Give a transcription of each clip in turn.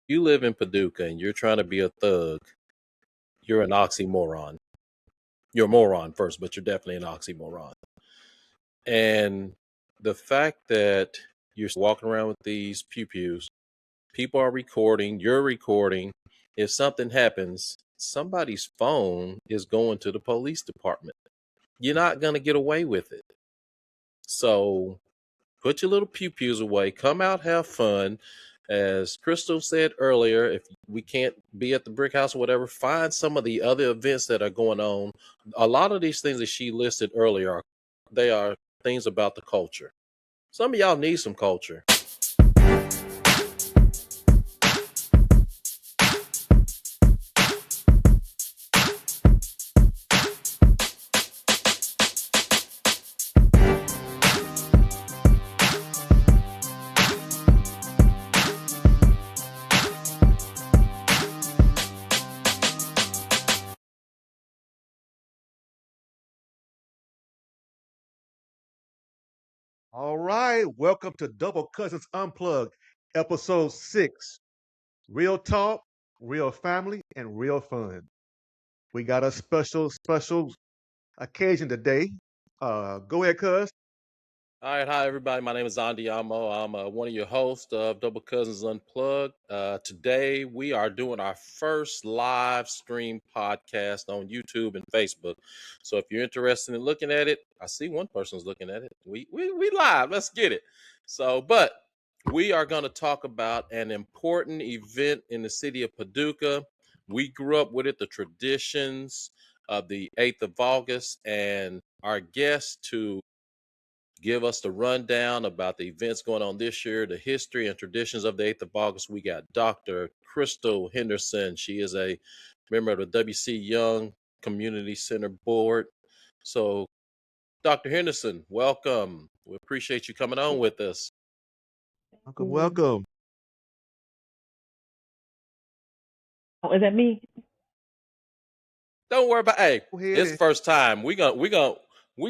You live in Paducah and you're trying to be a thug, you're an oxymoron. You're a moron first, but you're definitely an oxymoron. And the fact that you're walking around with these pew pews, people are recording, you're recording. If something happens, somebody's phone is going to the police department. You're not going to get away with it. So put your little pew pews away, come out, have fun. As Crystal said earlier, if we can't be at the brick house or whatever, find some of the other events that are going on. A lot of these things that she listed earlier, they are things about the culture. Some of y'all need some culture. All right, welcome to Double Cousins Unplugged, episode 6. Real talk, real family, and real fun. We got a special occasion today. Go ahead, cuz. All right, hi everybody. My name is Andiamo. I'm one of your hosts of Double Cousins Unplugged. Today we are doing our first live stream podcast on YouTube and Facebook. So if you're interested in looking at it, I see one person's looking at it. We live. Let's get it. But we are going to talk about an important event in the city of Paducah. We grew up with it, the traditions of the 8th of August, and our guest to give us the rundown about the events going on this year, the history and traditions of the 8th of August. We got Dr. Crystal Henderson. She is a member of the W.C. Young Community Center Board. So, Dr. Henderson, welcome. We appreciate you coming on with us. Welcome, Mm. welcome. Oh, is that me? Don't worry about. Hey, Go ahead it's and first time. We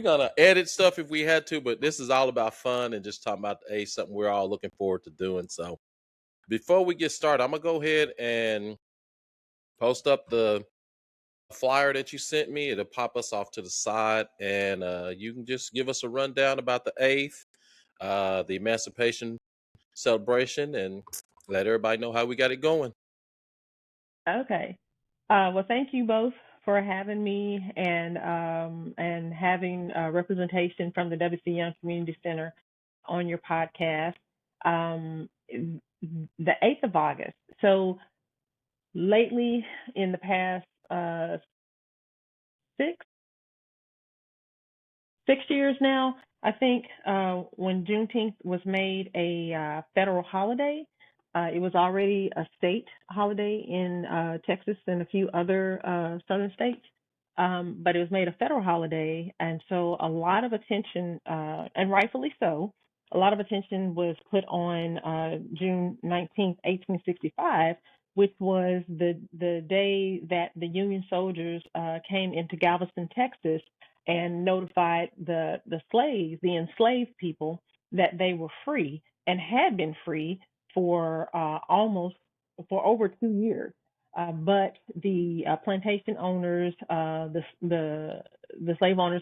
gonna edit stuff if we had to, but this is all about fun and just talking about something we're all looking forward to doing. So before we get started, I'm gonna go ahead and post up the flyer that you sent me. It'll pop us off to the side, and you can just give us a rundown about the 8th, the Emancipation celebration, and let everybody know how we got it going. Okay. Well, thank you both for having me and having representation from the W.C. Young Community Center on your podcast. The 8th of August. So lately, in the past six 6 years now, I think, when Juneteenth was made a federal holiday. It was already a state holiday in Texas and a few other southern states, but it was made a federal holiday, and so a lot of attention, and rightfully so, a lot of attention was put on June 19th, 1865, which was the day that the Union soldiers came into Galveston, Texas, and notified the slaves, the enslaved people, that they were free and had been free for almost for over 2 years. But the plantation owners, the slave owners,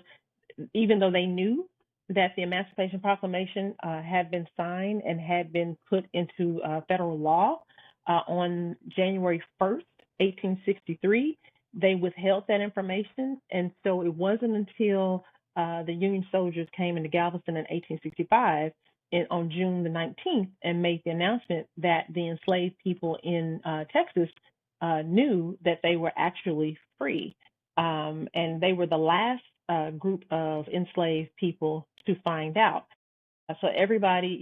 even though they knew that the Emancipation Proclamation had been signed and had been put into federal law on January 1st, 1863, they withheld that information. And so it wasn't until the Union soldiers came into Galveston in 1865 on June the 19th and made the announcement that the enslaved people in Texas knew that they were actually free. And they were the last group of enslaved people to find out. So everybody,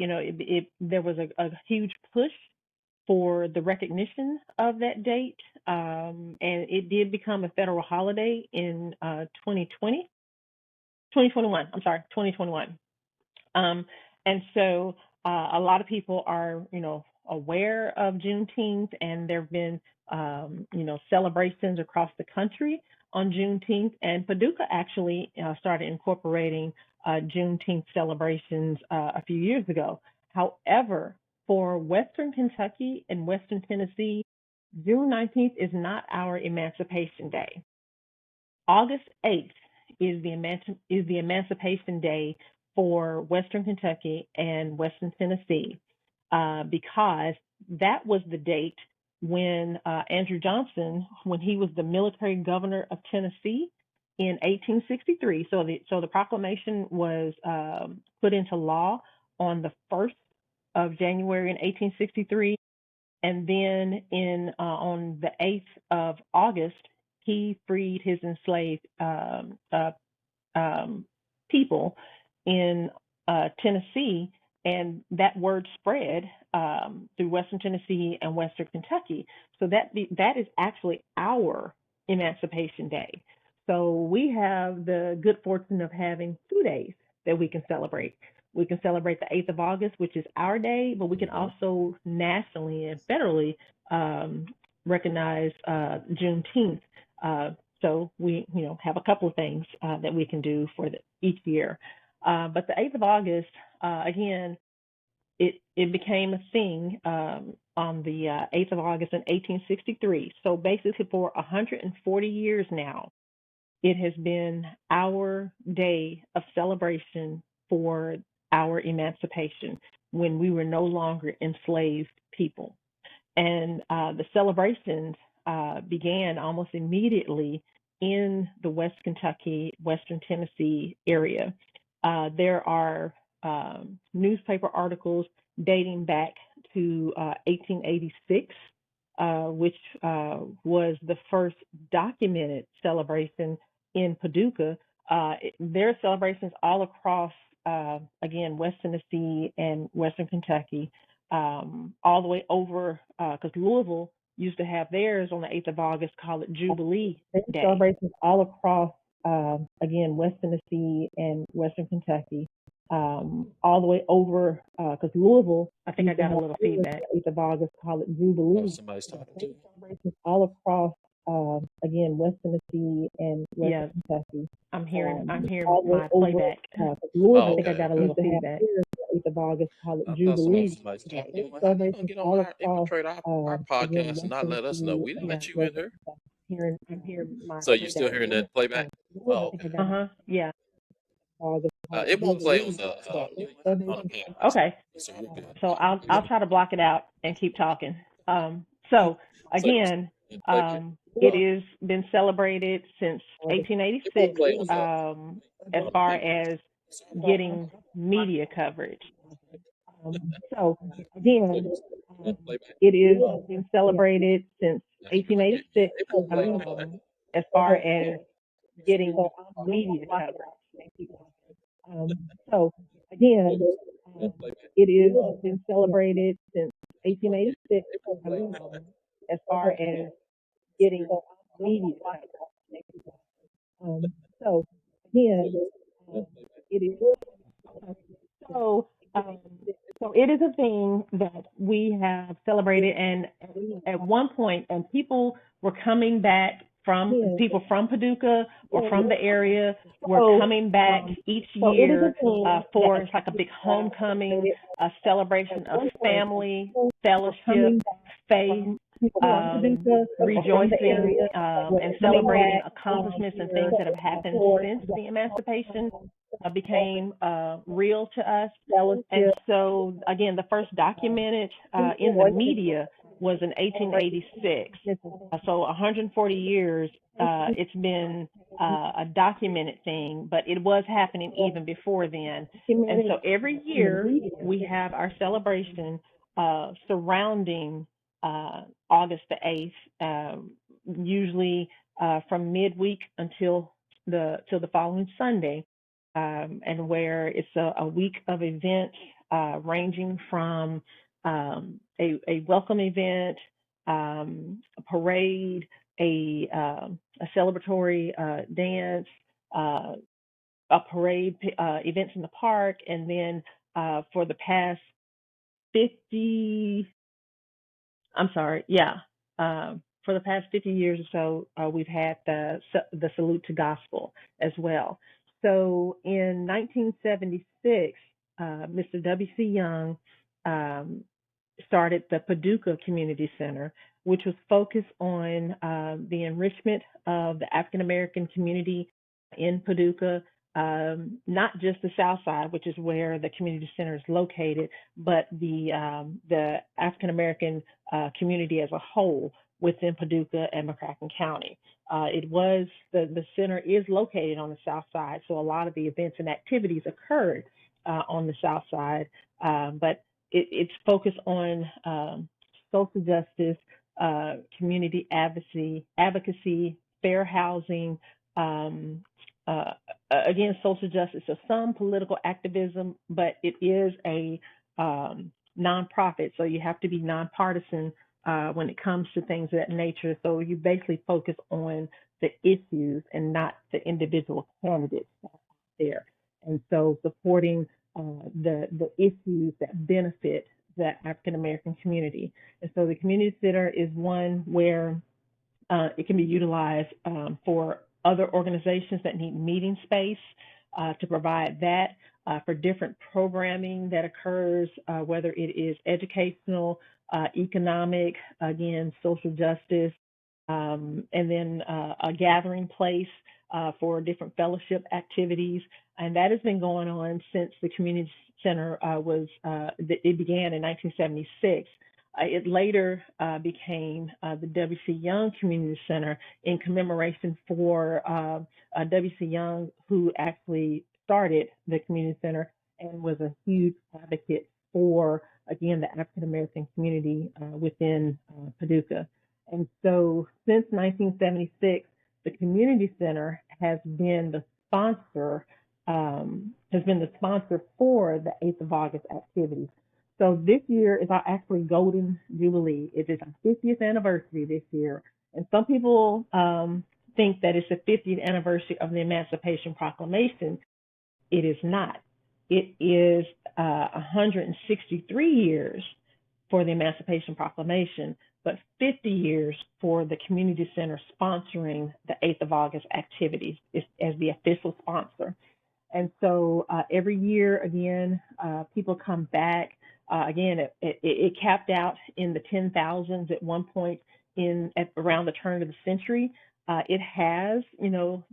there was a huge push for the recognition of that date, and it did become a federal holiday in 2021. I'm sorry, 2021. Um, and so a lot of people are, aware of Juneteenth, and there have been, celebrations across the country on Juneteenth. And Paducah actually started incorporating Juneteenth celebrations a few years ago. However, for Western Kentucky and Western Tennessee, June 19th is not our Emancipation Day. August 8th is the Emancipation Day for Western Kentucky and Western Tennessee, because that was the date when Andrew Johnson, when he was the military governor of Tennessee in 1863. So the proclamation was put into law on the 1st of January in 1863, and then on the 8th of August, he freed his enslaved um, people in Tennessee, and that word spread through Western Tennessee and Western Kentucky. So that is actually our Emancipation Day. So we have the good fortune of having 2 days that we can celebrate. We can celebrate the 8th of August, which is our day, but we can also nationally and federally um, recognize Juneteenth. So we, have a couple of things that we can do for each year. But the 8th of August, again, it became a thing on the 8th of August in 1863. So basically, for 140 years now, it has been our day of celebration for our emancipation when we were no longer enslaved people. And the celebrations began almost immediately in the West Kentucky, Western Tennessee area. There are newspaper articles dating back to 1886, which was the first documented celebration in Paducah. There are celebrations all across, again, West Tennessee and Western Kentucky, all the way over, because Louisville used to have theirs on the 8th of August, call it Jubilee Day. Celebrations all across, again, West Tennessee and Western Kentucky, all the way over, because Louisville, I think I got a little feedback. 8th of August, call it Jubilee. Oh, somebody's talking to you. Celebrations all across, again, West Tennessee and Western Kentucky. I'm hearing my playback. Louisville, I think I got a little feedback. 8th of August, call it I thought Jubilee somebody's Day. talking to you. How you gonna get on our infiltrate our Again, podcast and West not let us know? Tennessee We didn't and let you in Western here. Kentucky. I'm hearing my So you still playback. hearing that playback? Oh, okay. Yeah. August, It won't play on the podcast. Okay. So you're good. So I'll try to block it out and keep talking. So So you again, play back. it has been celebrated since It won't 1886, play on as the far podcast. as getting media coverage. So again, It play back. it is been celebrated since Yeah, 1886, it won't play on the as far as getting media coverage. So again, it is been celebrated since 1886, as far as getting media coverage. So again, it is so so it is a thing that we have celebrated, and at one point, and people were coming back from people from Paducah or from the area were coming back each year for it's like a big homecoming, a celebration of family, fellowship, faith, rejoicing, and celebrating accomplishments and things that have happened since the emancipation became real to us. And so, again, the first documented in the media was in 1886. So 140 years, it's been a documented thing, but it was happening even before then. And so every year we have our celebration surrounding August the 8th, usually from midweek until the following Sunday, and where it's a week of events ranging from a welcome event, a parade, a celebratory dance, a parade, events in the park, and then for the past 50, I'm sorry, yeah. For the past 50 years or so, we've had the salute to gospel as well. So in 1976, Mr. W.C. Young um, started the Paducah Community Center, which was focused on the enrichment of the African American community in Paducah, not just the South Side, which is where the community center is located, but the African American community as a whole within Paducah and McCracken County. It was the center is located on the South Side, so a lot of the events and activities occurred on the South Side, but it's focused on social justice, community advocacy, fair housing, um, uh, again, social justice. So some political activism, but it is a nonprofit, so you have to be nonpartisan when it comes to things of that nature. So you basically focus on the issues and not the individual candidates there. And so supporting the issues that benefit the African American community. And so the community center is one where it can be utilized for other organizations that need meeting space to provide that for different programming that occurs, whether it is educational, economic, again, social justice, and then a gathering place for different fellowship activities. And that has been going on since the community center it began in 1976. It later became the W.C. Young Community Center in commemoration for W.C. Young, who actually started the community center and was a huge advocate for, again, the African American community within Paducah. And so since 1976, the community center has been the sponsor for the 8th of August activities. So this year is our actually Golden Jubilee. It is our 50th anniversary this year. And some people think that it's the 50th anniversary of the Emancipation Proclamation. It is not. It is 163 years for the Emancipation Proclamation, but 50 years for the community center sponsoring the 8th of August activities as the official sponsor. And so every year, again, people come back. Again, it capped out in the 10,000s at one point around the turn of the century. It has,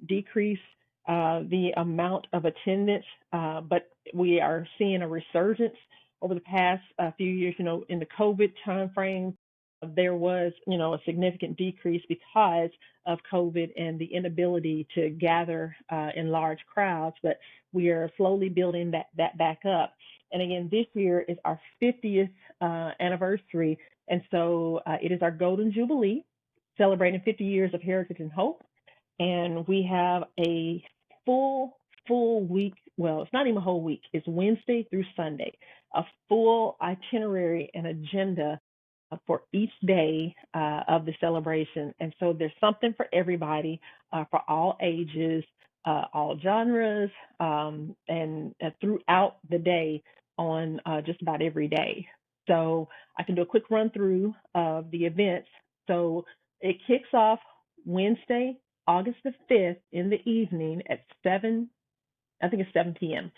decreased the amount of attendance, but we are seeing a resurgence over the past few years. In the COVID timeframe, there was, a significant decrease because of COVID and the inability to gather in large crowds, but we are slowly building that back up. And again, this year is our 50th anniversary, and so it is our Golden Jubilee, celebrating 50 years of heritage and hope. And we have a full week. Well, it's not even a whole week. It's Wednesday through Sunday, a full itinerary and agenda for each day of the celebration. And so there's something for everybody, for all ages, all genres, and throughout the day on just about every day. So I can do a quick run through of the events. So it kicks off Wednesday, August the 5th in the evening at 7, I think it's 7 p.m.,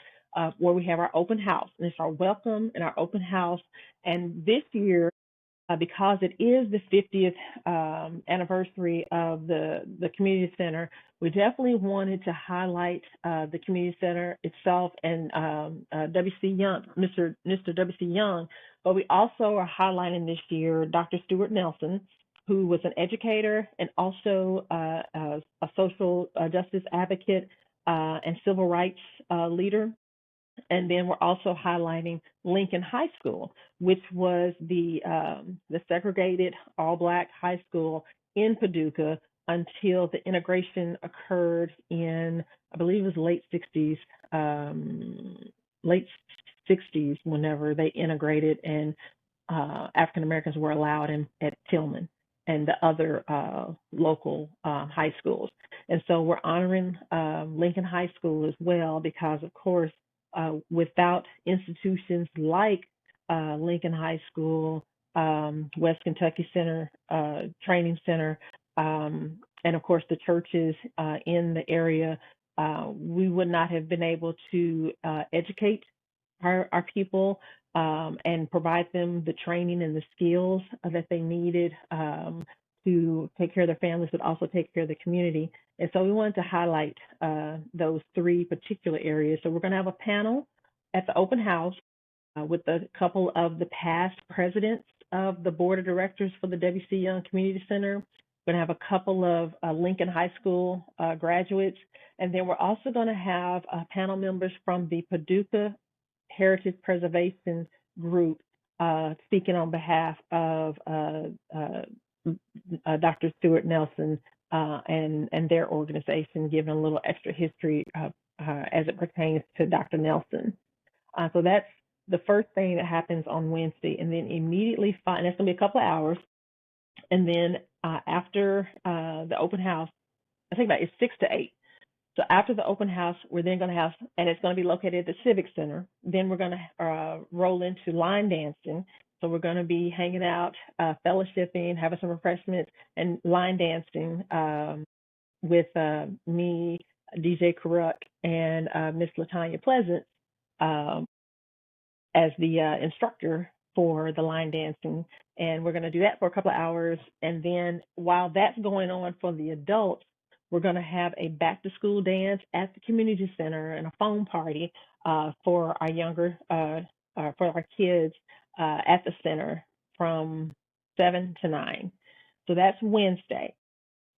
where we have our open house. And it's our welcome and our open house. And this year, because it is the 50th anniversary of the community center, we definitely wanted to highlight the community center itself and W.C. Young, Mr. W.C. Young, but we also are highlighting this year Dr. Stuart Nelson, who was an educator and also a social justice advocate and civil rights leader. And then we're also highlighting Lincoln High School, which was the segregated all-black high school in Paducah until the integration occurred in, I believe it was late 60s, whenever they integrated and African Americans were allowed at Tillman and the other local high schools. And so we're honoring Lincoln High School as well because, of course, without institutions like Lincoln High School, West Kentucky Center, Training Center, and of course the churches in the area, we would not have been able to educate our people and provide them the training and the skills that they needed to take care of their families, but also take care of the community. And so we wanted to highlight those three particular areas. So we're going to have a panel at the open house with a couple of the past presidents of the board of directors for the W.C. Young Community Center. We're going to have a couple of Lincoln High School graduates. And then we're also going to have panel members from the Paducah Heritage Preservation Group speaking on behalf of Dr. Stuart Nelson and their organization, giving a little extra history as it pertains to Dr. Nelson. So that's the first thing that happens on Wednesday, and then immediately, and that's going to be a couple of hours, and then after the open house, I think about it's 6 to 8. So after the open house, we're then going to have, and it's going to be located at the Civic Center. Then we're going to roll into line dancing. So we're going to be hanging out, fellowshipping, having some refreshments, and line dancing with me, DJ Karuk, and Miss Latanya Pleasant as the instructor for the line dancing. And we're going to do that for a couple of hours. And then while that's going on for the adults, we're going to have a back to school dance at the community center and a phone party for our for our kids at the center from 7 to 9. So that's Wednesday.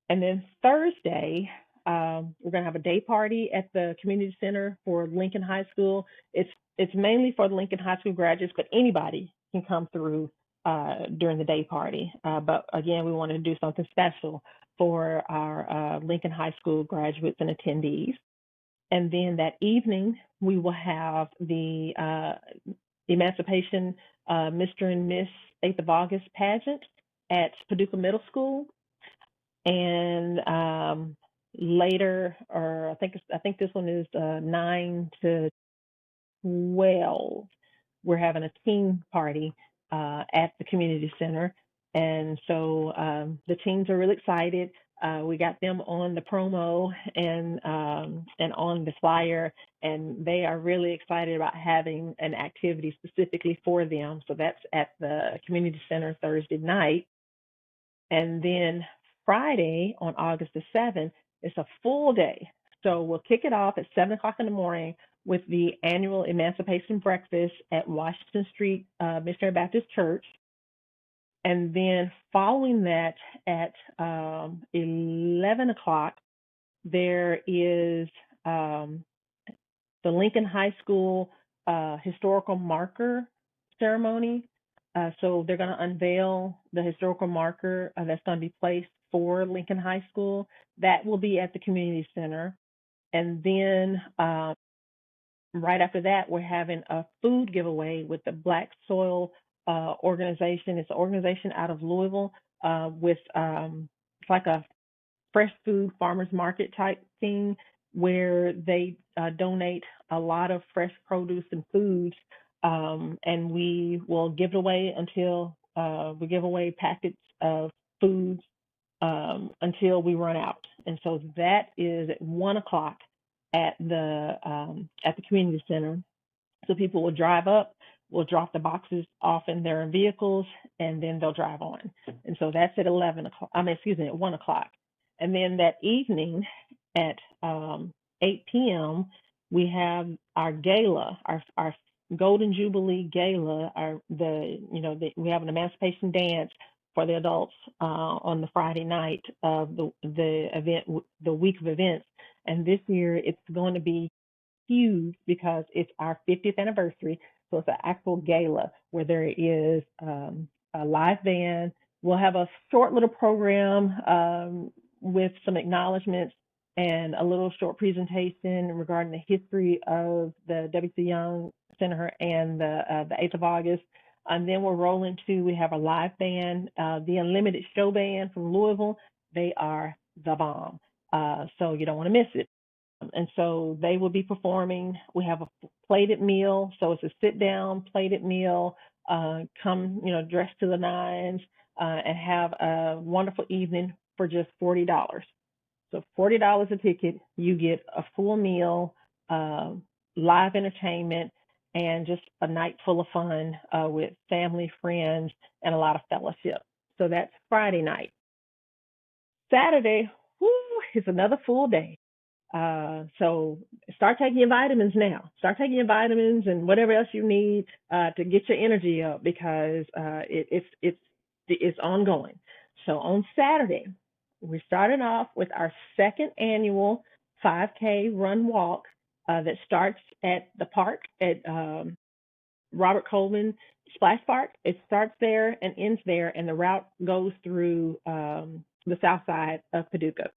And then Thursday, we're going to have a day party at the community center for Lincoln High School. It's mainly for the Lincoln High School graduates, but anybody can come through during the day party. But again, we want to do something special for our Lincoln High School graduates and attendees. And then that evening, we will have the Emancipation Mr. and Miss 8th of August pageant at Paducah Middle School. And later, or I think this one is 9 to 12. We're having a teen party at the community center, and so the teens are really excited. We got them on the promo and on the flyer, and they are really excited about having an activity specifically for them. So that's at the community center Thursday night, and then Friday on August the 7th, it's a full day. So we'll kick it off at 7 o'clock in the morning with the annual Emancipation Breakfast at Washington Street Missionary Baptist Church. And then following that at 11 o'clock, there is the Lincoln High School historical marker ceremony. So they're going to unveil the historical marker that's going to be placed for Lincoln High School. That will be at the community center. And then right after that, we're having a food giveaway with the Black Soil organization. It's an organization out of Louisville with it's like a fresh food farmers market type thing where they donate a lot of fresh produce and foods, and we will give it away until we give away packets of foods until we run out. And so that is at 1 o'clock at the community center. So people will drive up, will drop the boxes off in their vehicles, and then they'll drive on. And so that's at 11 o'clock. At 1 o'clock. And then that evening at 8 p.m., we have our gala, our Golden Jubilee Gala. We have an emancipation dance for the adults on the Friday night of the event, the week of events. And this year it's going to be huge because it's our 50th anniversary. So it's an actual gala where there is a live band. We'll have a short little program with some acknowledgments and a little short presentation regarding the history of the W.C. Young Center and the 8th of August. And then we'll roll into, we have a live band, the Unlimited Show Band from Louisville. They are the bomb. So you don't want to miss it. And so they will be performing. We have a plated meal. So it's a sit down plated meal. Come, dressed to the nines and have a wonderful evening for just $40. So $40 a ticket, you get a full meal, live entertainment, and just a night full of fun with family, friends, and a lot of fellowship. So that's Friday night. Saturday, whoo, is another full day. So start taking your vitamins now. Start taking your vitamins and whatever else you need to get your energy up because it's ongoing. So on Saturday, we're starting off with our second annual 5K run walk that starts at the park at Robert Colvin Splash Park. It starts there and ends there, and the route goes through the south side of Paducah.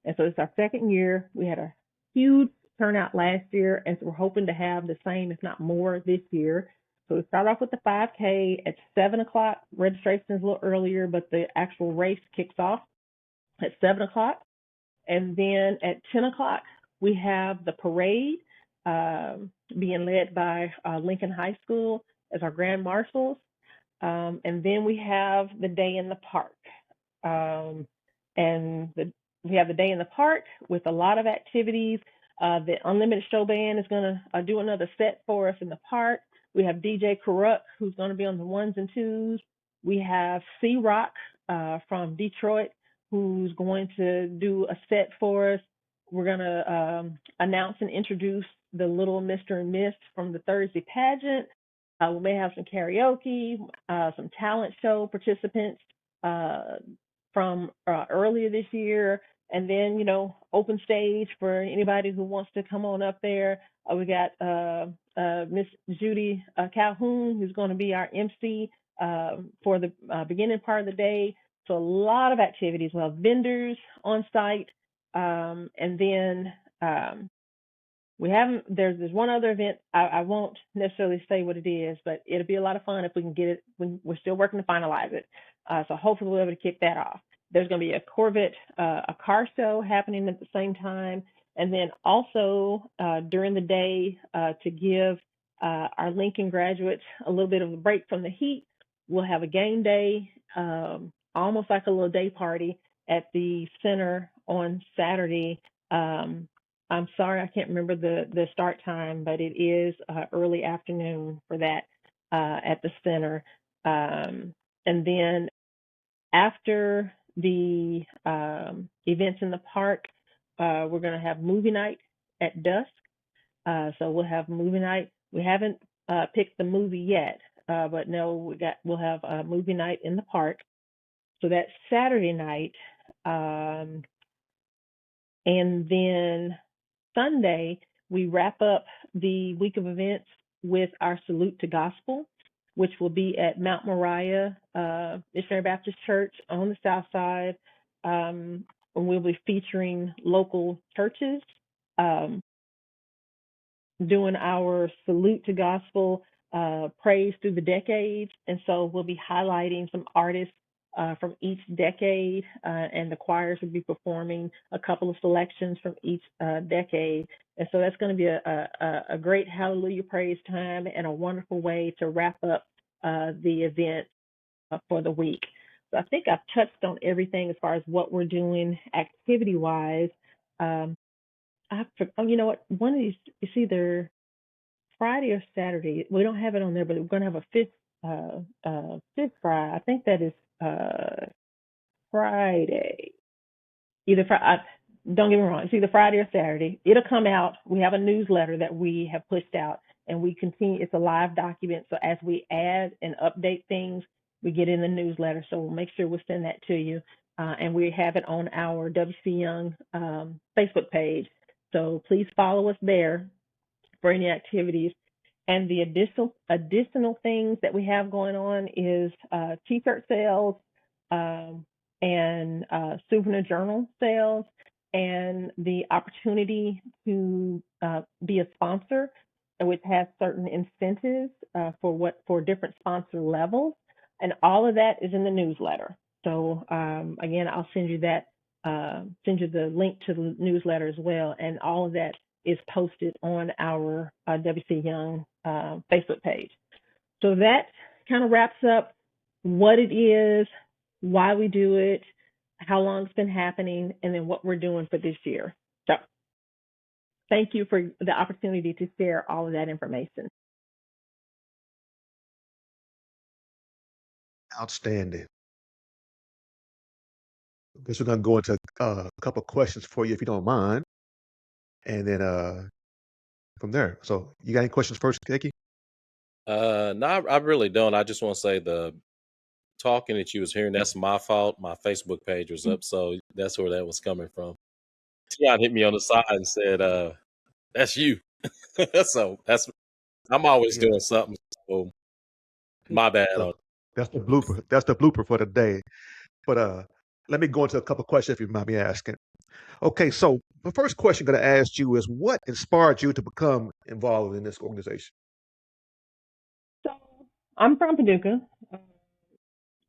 And so it's our second year. We had a huge turnout last year, and so we're hoping to have the same, if not more, this year. So we start off with the 5K at 7 o'clock. Registration is a little earlier, but the actual race kicks off at 7 o'clock. And then at 10 o'clock, we have the parade being led by Lincoln High School as our grand marshals. And then we have the day in the park. Um, and we have the day in the park with a lot of activities. The Unlimited Show Band is going to do another set for us in the park. We have DJ Karuk, who's going to be on the ones and twos. We have C Rock from Detroit, who's going to do a set for us. We're going to announce and introduce the little Mr. and Miss from the Thursday pageant. We may have some karaoke, some talent show participants from earlier this year, and then open stage for anybody who wants to come on up there. We got Miss Judy Calhoun, who's going to be our MC for the beginning part of the day. So a lot of activities. We'll have vendors on site, and then there's one other event. I won't necessarily say what it is, but it'll be a lot of fun if we can get it. We're still working to finalize it. So hopefully we'll be able to kick that off. There's going to be a Corvette, a car show happening at the same time. And then also during the day to give our Lincoln graduates a little bit of a break from the heat, we'll have a game day, almost like a little day party at the center on Saturday. I'm sorry, I can't remember the start time, but it is early afternoon for that at the center. And then after the events in the park, we're going to have movie night at dusk. So we'll have movie night. We haven't picked the movie yet, but no, we'll have a movie night in the park. So that's Saturday night, and then Sunday, we wrap up the week of events with our Salute to Gospel, which will be at Mount Moriah Missionary Baptist Church on the south side. And we'll be featuring local churches doing our Salute to Gospel praise through the decades. And so we'll be highlighting some artists from each decade, and the choirs will be performing a couple of selections from each decade. And so that's going to be a great Hallelujah praise time and a wonderful way to wrap up the event for the week. So I think I've touched on everything as far as what we're doing activity-wise. You know what? One of these, it's either Friday or Saturday. We don't have it on there, but we're going to have a fifth Friday. I think that is Friday. Either Friday. Don't get me wrong. It's either Friday or Saturday. It'll come out. We have a newsletter that we have pushed out, and we continue. It's a live document. So as we add and update things, we get in the newsletter. So we'll make sure we'll send that to you, and we have it on our WC Young Facebook page. So please follow us there for any activities. And the additional things that we have going on is t-shirt sales and souvenir journal sales, and the opportunity to be a sponsor, which has certain incentives for different sponsor levels, and all of that is in the newsletter. So again, I'll send you the link to the newsletter as well, and all of that is posted on our WC Young Facebook page. So that kind of wraps up what it is, why we do it, how long it's been happening, and then what we're doing for this year. So thank you for the opportunity to share all of that information. Outstanding. I guess we're gonna go into a couple questions for you if you don't mind, and then from there. So, you got any questions first, Kiki? No, I really don't. I just want to say the talking that you was hearing, that's my fault. My Facebook page was up, so that's where that was coming from. Tion hit me on the side and said, that's you. So I'm always Yeah. doing something. So my bad So on. that's the blooper. That's the blooper for the day. But let me go into a couple questions if you mind me asking. Okay, so the first question I'm going to ask you is what inspired you to become involved in this organization? So I'm from Paducah,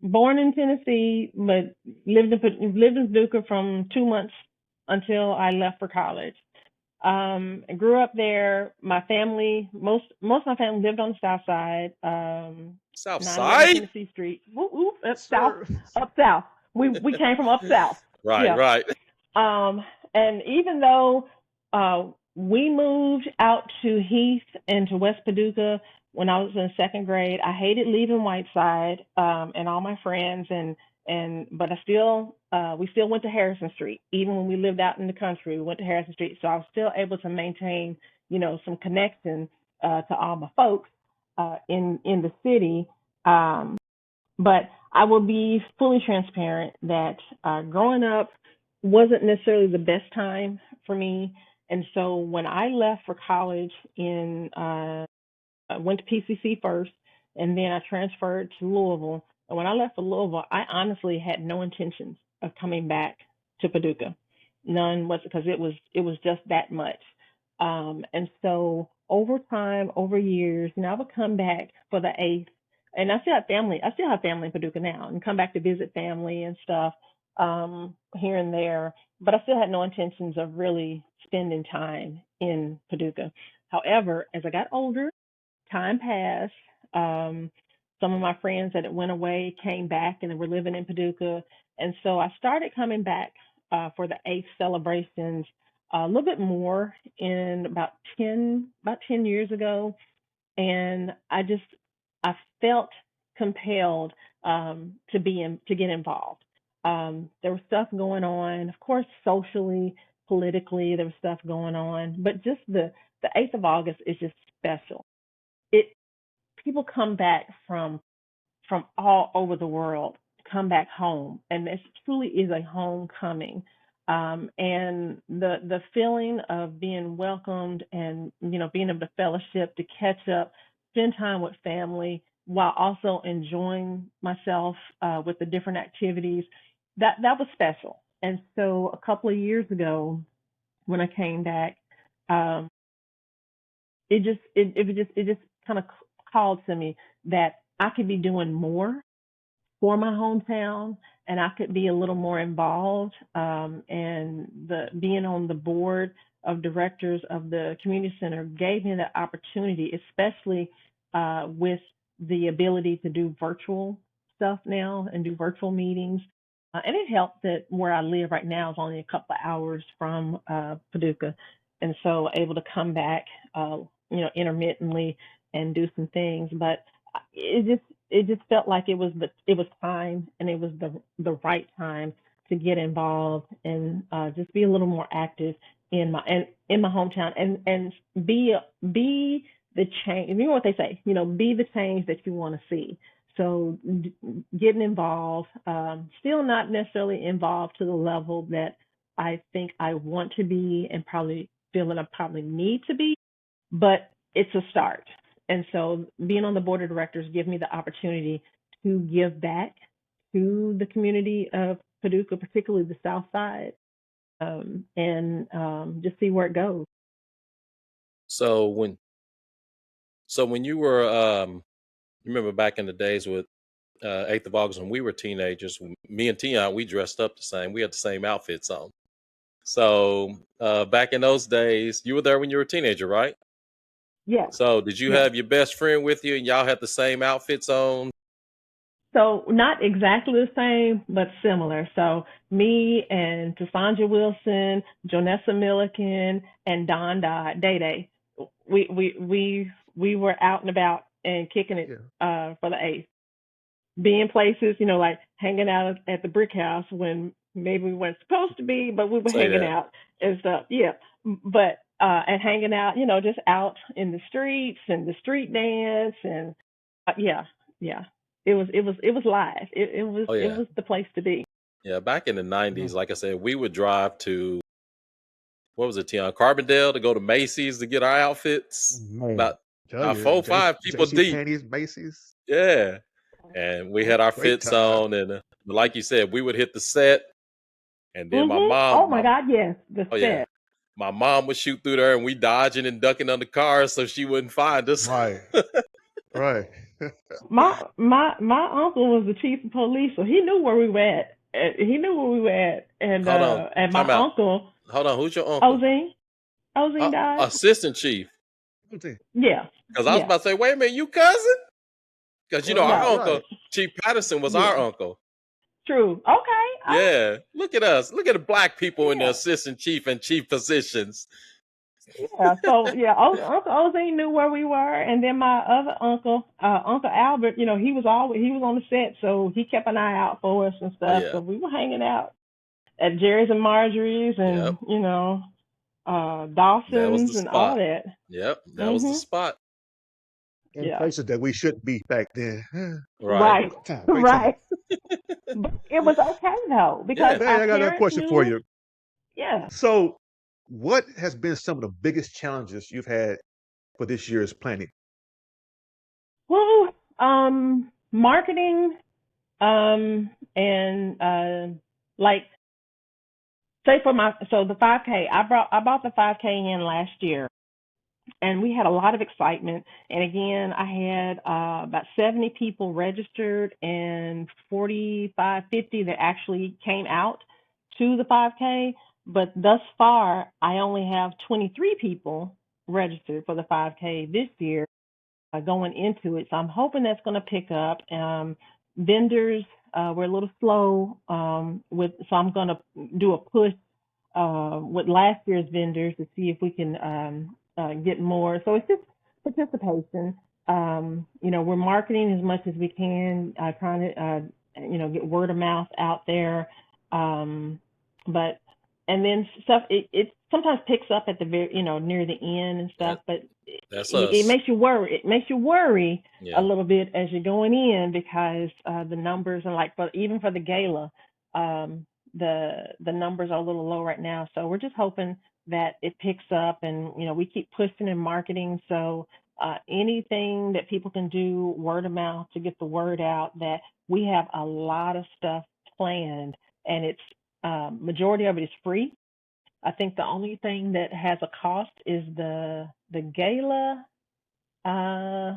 born in Tennessee, but lived in Paducah from 2 months until I left for college. I grew up there. My family, most of my family lived on the south side, South 911 side? Tennessee Street. Whoop, whoop, Yes, sir. up south. We came from up south. Right, Yeah. right. Um, and even though we moved out to Heath and to West Paducah when I was in second grade, I hated leaving Whiteside and all my friends, and but I still we still went to Harrison Street even when we lived out in the country. We went to Harrison Street, so I was still able to maintain some connection to all my folks in the city. But I will be fully transparent that growing up wasn't necessarily the best time for me. And so when I left for college I went to PCC first, and then I transferred to Louisville. And when I left for Louisville, I honestly had no intentions of coming back to Paducah. None was because it was just that much. And so over time, over years, I would come back for the eighth, and I still have family. I still have family in Paducah now, and come back to visit family and stuff here and there. But I still had no intentions of really spending time in Paducah. However, as I got older, time passed. Some of my friends that had went away came back and they were living in Paducah, and so I started coming back for the eighth celebrations a little bit more in about ten years ago, and I felt compelled to get involved. There was stuff going on, of course, socially, politically, there was stuff going on, but just the 8th of August is just special. It People come back from all over the world to come back home, and this truly is a homecoming. And the feeling of being welcomed and being able to fellowship, to catch up, spend time with family while also enjoying myself with the different activities, that was special. And so a couple of years ago, when I came back, um, it just kind of called to me that I could be doing more for my hometown, and I could be a little more involved. And the being on the board of directors of the community center gave me the opportunity, especially with the ability to do virtual stuff now and do virtual meetings. And it helped that where I live right now is only a couple of hours from Paducah, and so able to come back, intermittently and do some things. But it just felt like it was time, and it was the right time to get involved and just be a little more active in my hometown, and be the change. You know what they say, be the change that you want to see. So getting involved, still not necessarily involved to the level that I think I want to be, and probably feel that I probably need to be, but it's a start. And so being on the board of directors gives me the opportunity to give back to the community of Paducah, particularly the South Side, and just see where it goes. So when you were you remember back in the days with 8th of August when we were teenagers, me and Tion, we dressed up the same. We had the same outfits on. So back in those days, you were there when you were a teenager, right? Yes, So did you yes. have your best friend with you and y'all had the same outfits on? So not exactly the same, but similar. So me and Tassandra Wilson, Jonessa Milliken, and Don Dodd, Day Day, we were out and about and kicking it Yeah. for the eighth. being places, like hanging out at the brick house when maybe we weren't supposed to be, but we were Say hanging that. out and stuff. Yeah. But and hanging out, just out in the streets and the street dance and yeah, yeah. It was live. It was Oh it yeah. was the place to be. Yeah, back in the Yeah. 90s, like I said, we would drive to, what was it, Tion? Carbondale to go to Macy's to get our outfits. Man, About tell about you, four, five people J.C. deep. Penney's, Macy's, Yeah. And we had our great fits time. on. And like you said, we would hit the set. And then my Mhm. mom, Oh my God, yes, the oh yeah, set. my mom would shoot through there and we dodging and ducking under cars so she wouldn't find us. Right, right. My uncle was the chief of police, so he knew where we were at. He knew where we were at, and Hold on. my Time out. uncle Hold on. Who's your uncle? Ozine died. Assistant chief. Okay. Yeah, Because I was yeah, about to say, wait a minute, you cousin? Because, our no, uncle, Right. Chief Patterson, was our yeah, uncle. true. Okay, Yeah. Look at us. Look at the black people in the yeah, assistant chief and chief positions. yeah. So yeah, Uncle Ozine knew where we were, and then my other uncle, Uncle Albert, he was on the set, so he kept an eye out for us and Oh, stuff. yeah. So we were hanging out at Jerry's and Marjorie's, Yep. and That was the Dawson's and all spot. that. Yep. That was the Mhm. spot. In Yeah. places that we shouldn't be back then. Right. Right. Great time, great time. Right. But it was okay though because Yeah. Man, our I got another parents question for knew. you. Yeah. So, what has been some of the biggest challenges you've had for this year's planning? Well, marketing, and like say for the 5K, I bought the 5K in last year, and we had a lot of excitement. And again, I had about 70 people registered and 45, 50 that actually came out to the 5K. But thus far, I only have 23 people registered for the 5K this year going into it. So I'm hoping that's going to pick up. Vendors, we're a little slow so I'm going to do a push with last year's vendors to see if we can get more. So it's just participation. We're marketing as much as we can, trying to get word of mouth out there. But and then stuff it sometimes picks up at the very near the end and stuff, That but that's it us. makes you worry. It makes you worry a Yeah. little bit as you're going in because the numbers and even for the gala, the numbers are a little low right now. So we're just hoping that it picks up, and we keep pushing in marketing. So anything that people can do word of mouth to get the word out that we have a lot of stuff planned, and it's majority of it is free. I think the only thing that has a cost is the gala, uh,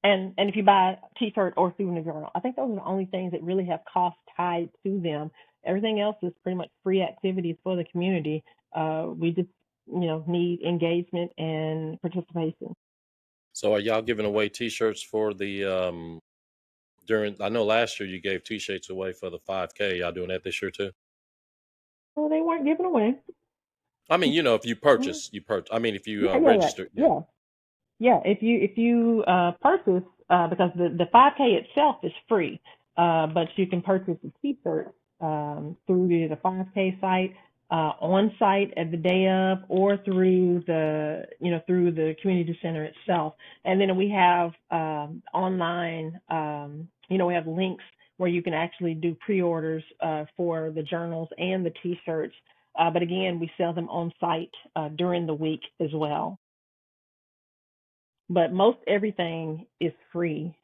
and if you buy a T-shirt or souvenir journal. I think those are the only things that really have costs tied to them. Everything else is pretty much free activities for the community. We just need engagement and participation. So are y'all giving away T-shirts for the during? I know last year you gave T-shirts away for the 5K. Y'all doing that this year too? Well, they weren't given away. I mean, if you Mhm. purchase, you purchase. I mean, if you Yeah, yeah, yeah, register, yeah. yeah. Yeah, if you purchase because the 5K itself is free, but you can purchase the T-shirts through the 5K site, on site at the day of, or through the community center itself. And then we have online, we have links where you can actually do pre-orders for the journals and the T-shirts. But again, we sell them on site during the week as well, but most everything is free.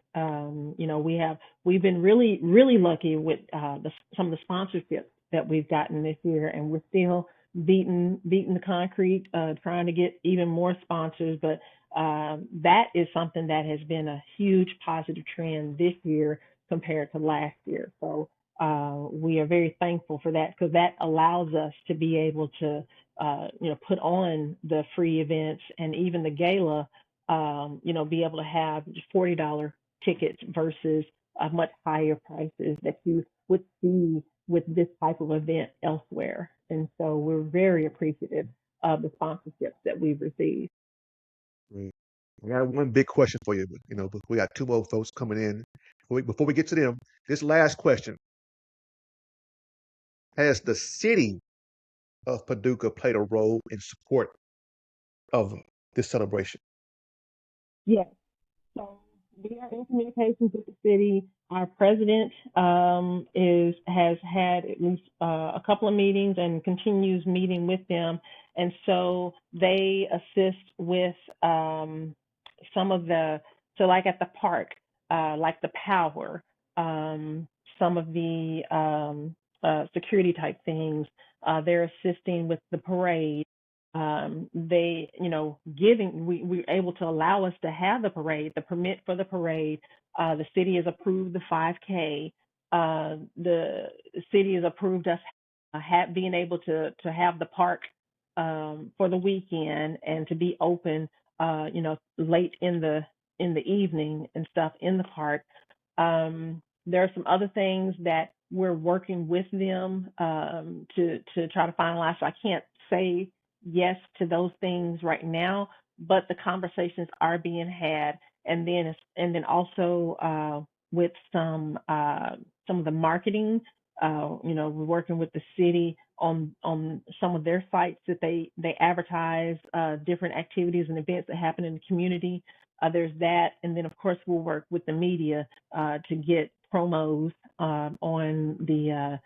We've been really really lucky with some of the sponsorships that we've gotten this year, and we're still beating the concrete, trying to get even more sponsors. But that is something that has been a huge positive trend this year compared to last year. So we are very thankful for that because that allows us to be able to put on the free events and even the gala, be able to have $40 tickets versus much higher prices that you would see with this type of event elsewhere. And so we're very appreciative of the sponsorships that we've received. I got one big question for you. But we got two more folks coming in. before we get to them, this last question: has the city of Paducah played a role in support of this celebration? Yes. So we are in communications with the city. Our president is has had at least a couple of meetings and continues meeting with them, and so they assist with some of the like at the park, like the power, um, some of the security type things. They're assisting with the parade. They, we were able to allow us to have the parade, the permit for the parade. The city has approved the 5K. The city has approved us being able to have the park for the weekend and to be open, late in the evening and stuff in the park. There are some other things that we're working with them to try to finalize. So I can't say yes to those things right now, but the conversations are being had, and then also with some of the marketing. We're working with the city on some of their sites that they advertise different activities and events that happen in the community. There's that, and then of course we'll work with the media to get promos on the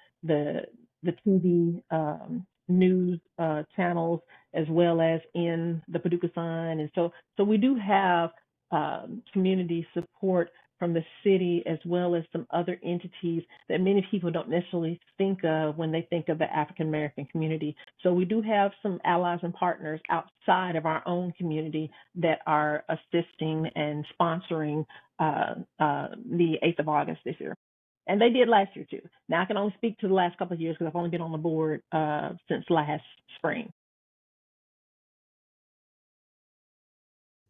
TV news channels as well as in the Paducah Sun, and so we do have community support from the city as well as some other entities that many people don't necessarily think of when they think of the African American community. So we do have some allies and partners outside of our own community that are assisting and sponsoring the 8th of August this year. And they did last year too. Now I can only speak to the last couple of years because I've only been on the board since last spring.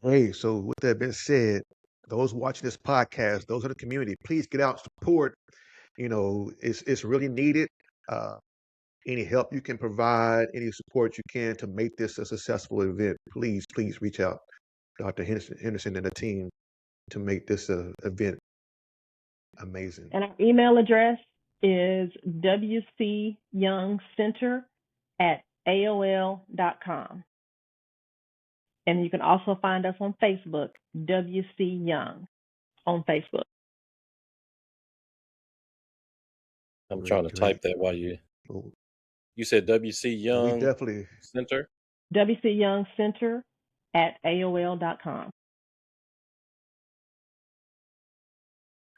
Hey, so with that being said, those watching this podcast, those in the community, please get out, support. It's really needed. Uh, any help you can provide, any support you can to make this a successful event, please reach out, Dr. Henderson and the team to make this event amazing. And our email address is wcyoungcenter@aol.com. And you can also find us on Facebook, WC Young on Facebook. I'm trying Great, to great. type that while you Well, you said WC we Young definitely Center. wcyoungcenter@aol.com.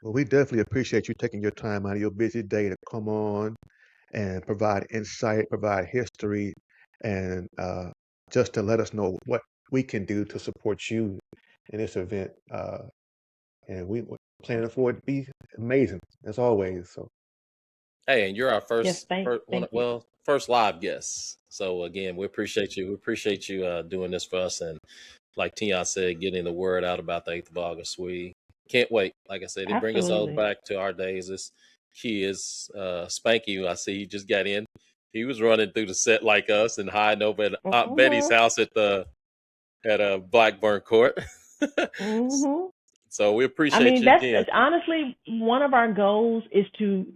we definitely appreciate you taking your time out of your busy day to come on and provide insight, provide history, and just to let us know what we can do to support you in this event. And we're planning for it to be amazing as always. So, Hey, and you're our Yes, first one, thank you. well, first live guest. So again, we appreciate you. We appreciate you doing this for us, and like Tion said, getting the word out about the 8th of August. We can't wait. Like I said, it brings us all Absolutely. back to our days. This kids, Spanky, I see he just got in. He was running through the set like us and hiding over at Aunt Betty's Mhm. house at Blackburn Court. Mhm. So we I appreciate mean, you again. that's honestly one of our goals is to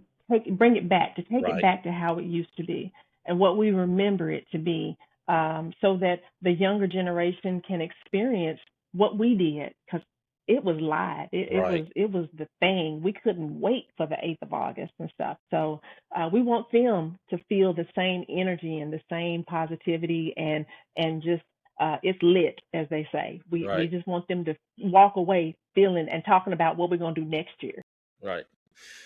bring it back, to take it Right, back to how it used to be and what we remember it to be, so that the younger generation can experience what we did because it was live. right, It was the thing. We couldn't wait for the 8th of August and stuff. So we want them to feel the same energy and the same positivity and just it's lit, as they say. We right, just want them to walk away feeling and talking about what we're going to do next year. right.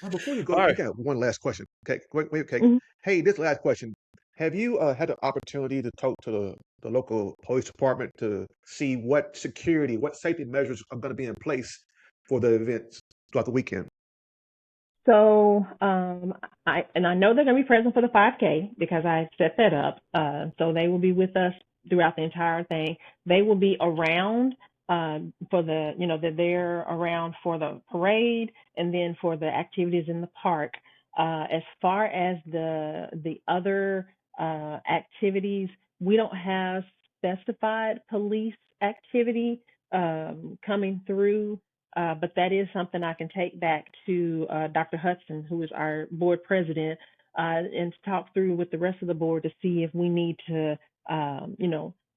before you All go, we right. got one last question. Okay, wait, okay. Mhm. Hey, this last question: have you had the opportunity to talk to the local police department to see what security, what safety measures are going to be in place for the events throughout the weekend? So I know they're going to be present for the 5K because I set that up. So they will be with us throughout the entire thing. They will be around for that they're around for the parade and then for the activities in the park. As far as the other activities, we don't have specified police activity coming through. But that is something I can take back to Dr. Hudson, who is our board president, and to talk through with the rest of the board to see if we need to,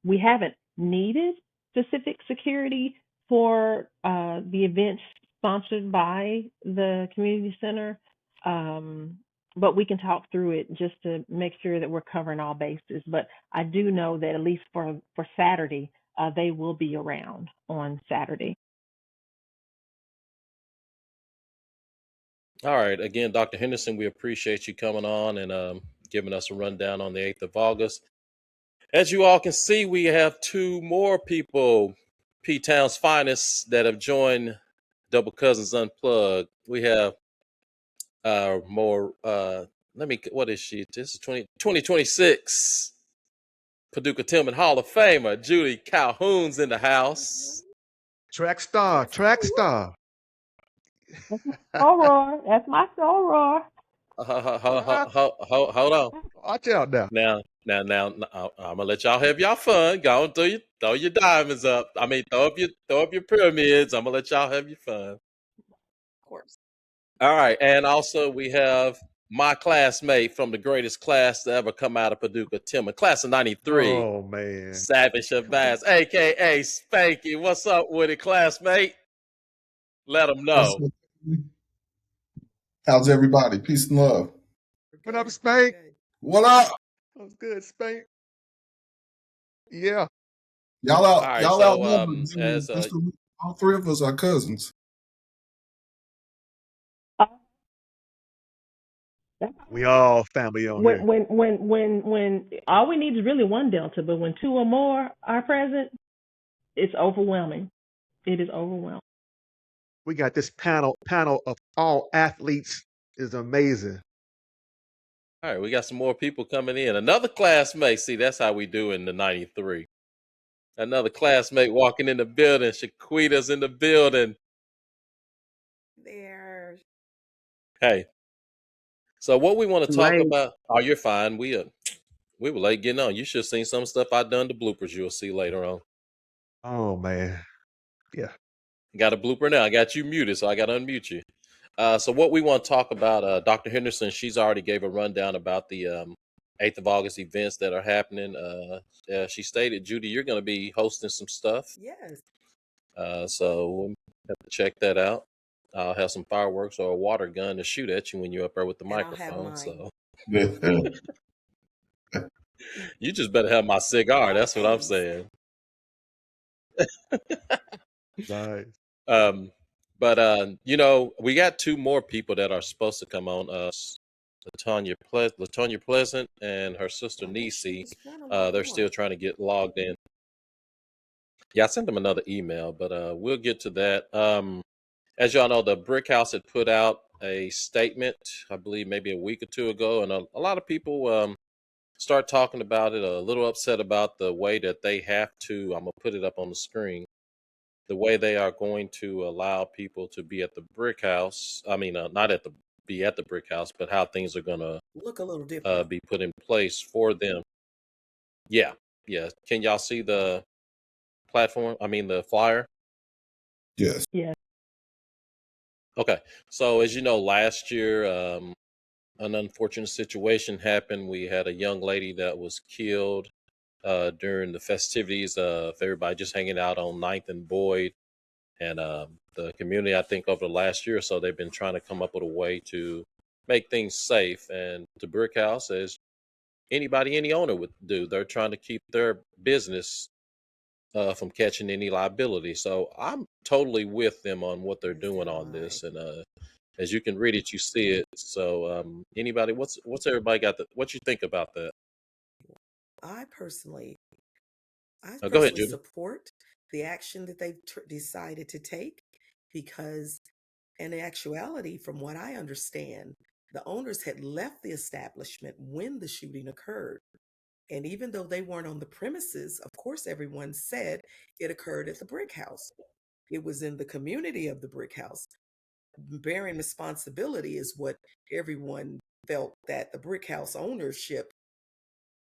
we haven't needed specific security for the events sponsored by the community center. But we can talk through it just to make sure that we're covering all bases. But I do know that at least for Saturday, they will be around on Saturday. All right. Again, Dr. Henderson, we appreciate you coming on and giving us a rundown on the 8th of August. As you all can see, we have two more people, P Town's finest, that have joined Double Cousins Unplugged. We have what is she? This is 2026 Paducah Tillman Hall of Famer, Judy Calhoun's in the house. Track star, track star. Soror, that's my soror. Hold on. Watch out now. Now, I'm gonna let y'all have y'all fun. Go and throw your diamonds up. I mean, throw up your pyramids. I'm gonna let y'all have your fun. Of course. All right, and also we have my classmate from the greatest class to ever come out of Paducah, Tillman, class of '93. Oh man, Savage Shabazz, aka Spanky. What's up with it, classmate? Let them know. How's everybody? Peace and love. what up, Spank? What up? That was good, Spank. Yeah. Y'all out. All right, y'all so outnumbered. All three of us are cousins. We all family on here. When all we need is really one Delta, but when two or more are present, it's overwhelming. It is overwhelming. We got this panel of all athletes is amazing. All right, we got some more people coming in. Another classmate. See, that's how we do in the '93. Another classmate walking in the building. Shaquita's in the building. There. Hey. So what we want to talk Right. about? Oh, you're fine. We were late getting on. You should have seen some stuff I done. The bloopers you'll see later on. Oh man. Yeah. Got a blooper now. I got you muted, so I got to unmute you. So what we want to talk about, Dr. Henderson, she's already gave a rundown about the 8th of August events that are happening. She stated, Judy, you're going to be hosting some stuff. Yes. So we'll have to check that out. I'll have some fireworks or a water gun to shoot at you when you're up there with the microphone. So you just better have my cigar. That's what I'm saying. Nice. But we got two more people that are supposed to come on. Latonya Pleasant and her sister Nisi. They're still trying to get logged in. Yeah, I sent them another email, but we'll get to that. As y'all know, the Brick House had put out a statement, I believe maybe a week or two ago, and a lot of people start talking about it, a little upset about the way that they have to, I'm going to put it up on the screen, the way they are going to allow people to be at the Brick House. I mean, not be at the Brick House, but how things are going to look a little different. Be put in place for them. Yeah. Can y'all see the platform? I mean, the flyer? Yes. Yeah. Okay. So as you know, last year, an unfortunate situation happened. We had a young lady that was killed during the festivities of everybody just hanging out on 9th and Boyd. And the community, I think over the last year or so, they've been trying to come up with a way to make things safe. And the Brick House, as any owner would do, they're trying to keep their business from catching any liability. So I'm totally with them on what they're doing on this. And as you can read it, you see it. So anybody, what's everybody got? What you think about that? I personally Go ahead, Judy. support the action that they've decided to take because, in actuality, from what I understand, the owners had left the establishment when the shooting occurred. And even though they weren't on the premises, of course, everyone said it occurred at the Brick House. It was in the community of the Brick House. Bearing responsibility is what everyone felt that the Brick House ownership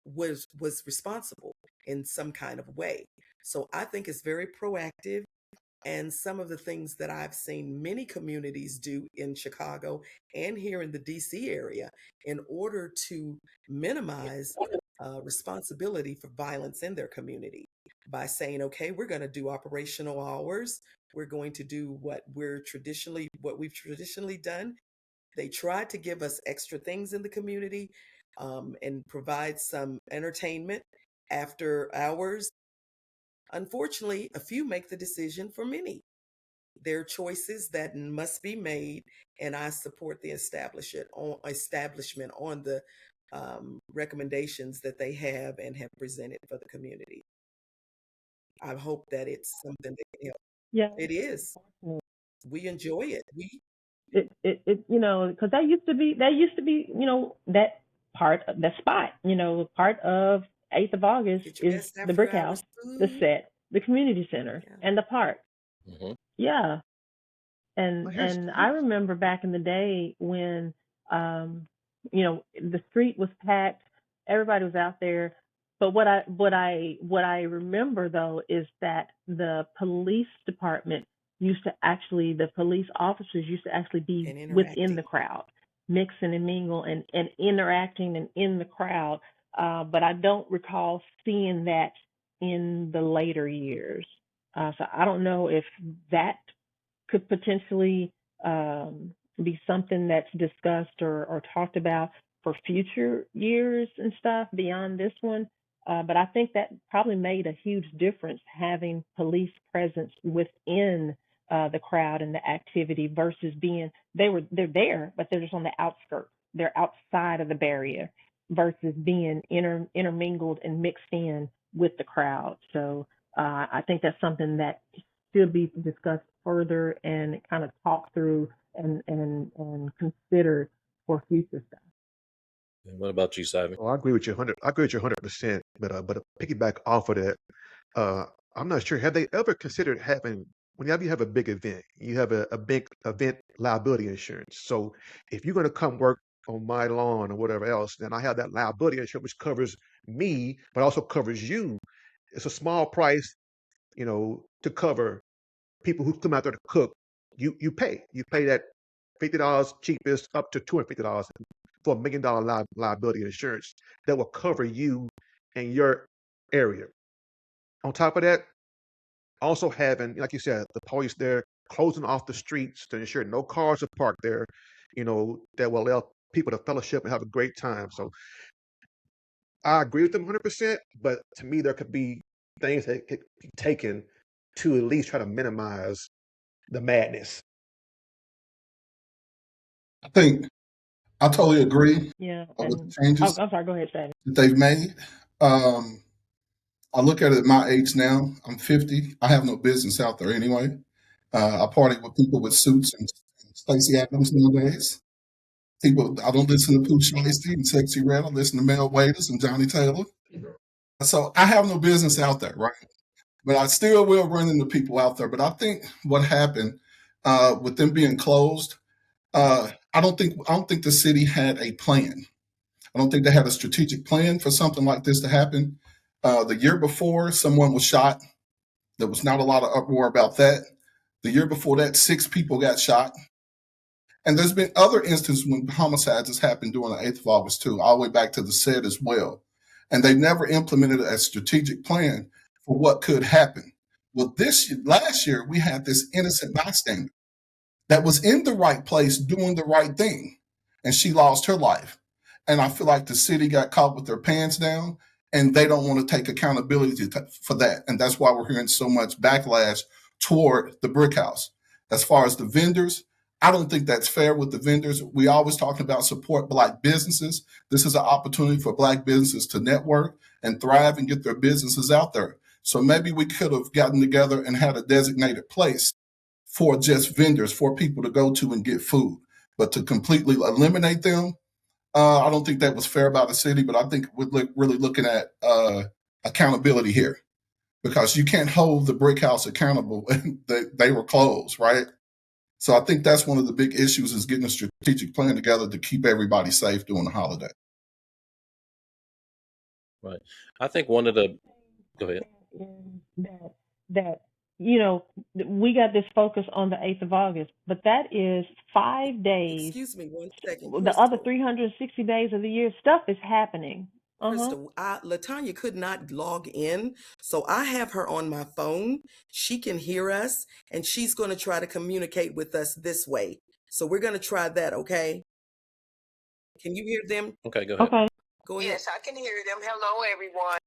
was responsible in some kind of way. So I think it's very proactive. And some of the things that I've seen many communities do in Chicago and here in the DC area in order to minimize responsibility for violence in their community by saying, okay, we're going to do operational hours. We're going to do what we've traditionally done. They tried to give us extra things in the community and provide some entertainment after hours. Unfortunately, a few make the decision for many. There are choices that must be made, and I support the establishment on the recommendations that they have and have presented for the community. I hope that it's something that can help. Yeah. It is. We enjoy it. Because that used to be, that the spot, part of 8th of August Get your is best the after brick hours house, the food. set, the community center, Yeah. and the park. Mm-hmm. Yeah. Well, And I remember back in the day when the street was packed, everybody was out there. But what I remember though is that the police department the police officers used to actually be And within the interacting. crowd, mixing and mingle and interacting and in the crowd. But I don't recall seeing that in the later years. So I don't know if that could potentially be something that's discussed or talked about for future years and stuff beyond this one. But I think that probably made a huge difference having police presence within the crowd and the activity versus they're there, but they're just on the outskirts. They're outside of the barrier versus being intermingled and mixed in with the crowd. So I think that's something that should be discussed further and kind of talked through and considered for future stuff. And what about you, Simon? Oh, I agree with you 100. I agree with you 100%. But to piggyback off of that, uh, I'm not sure. Have they ever considered having whenever you have a big event, you have a big event liability insurance. So if you're going to come work on my lawn or whatever else, then I have that liability insurance which covers me, but also covers you. It's a small price, to cover people who come out there to cook. You pay that $50 cheapest up to $250 for $1 million liability insurance that will cover you and your area. On top of that, also having, like you said, the police there closing off the streets to ensure no cars are parked there, that will allow people to fellowship and have a great time. So I agree with them 100%, but to me, there could be things that could be taken to at least try to minimize the madness. I think I totally agree Yeah. with And the changes I'm sorry. Go ahead, Shannon. that they've made. I look at it at my age now. I'm 50. I have no business out there anyway. I party with people with suits and Stacey Adams nowadays. People, I don't listen to Pooh Shiesty and Sexy Red. I listen to Mel Waiters and Johnny Taylor. So I have no business out there, right? But I still will run into people out there. But I think what happened with them being closed, I don't think the city had a plan. I don't think they had a strategic plan for something like this to happen. The year before, someone was shot. There was not a lot of uproar about that. The year before that, 6 people got shot. And there's been other instances when homicides has happened during the 8th of August too, all the way back to the said as well. And they never implemented a strategic plan for what could happen. Well, last year, we had this innocent bystander that was in the right place doing the right thing, and she lost her life. And I feel like the city got caught with their pants down, and they don't want to take accountability for that. And that's why we're hearing so much backlash toward the brick house. As far as the vendors, I don't think that's fair with the vendors. We always talking about support Black businesses. This is an opportunity for Black businesses to network and thrive and get their businesses out there. So maybe we could have gotten together and had a designated place for just vendors, for people to go to and get food. But to completely eliminate them, I don't think that was fair by the city. But I think we're really looking at accountability here, because you can't hold the brick house accountable when they were closed, right? So I think that's one of the big issues, is getting a strategic plan together to keep everybody safe during the holiday. Right. I think one of the go ahead. That we got this focus on the 8th of August, but that is 5 days. Excuse me one second, The other Crystal. 360 days of the year, stuff is happening. Crystal, Latanya could not log in, so I have her on my phone. She can hear us, and she's going to try to communicate with us this way. So we're going to try that, okay? Can you hear them? Okay, go ahead. Okay. Go ahead. Yes, I can hear them. Hello, everyone.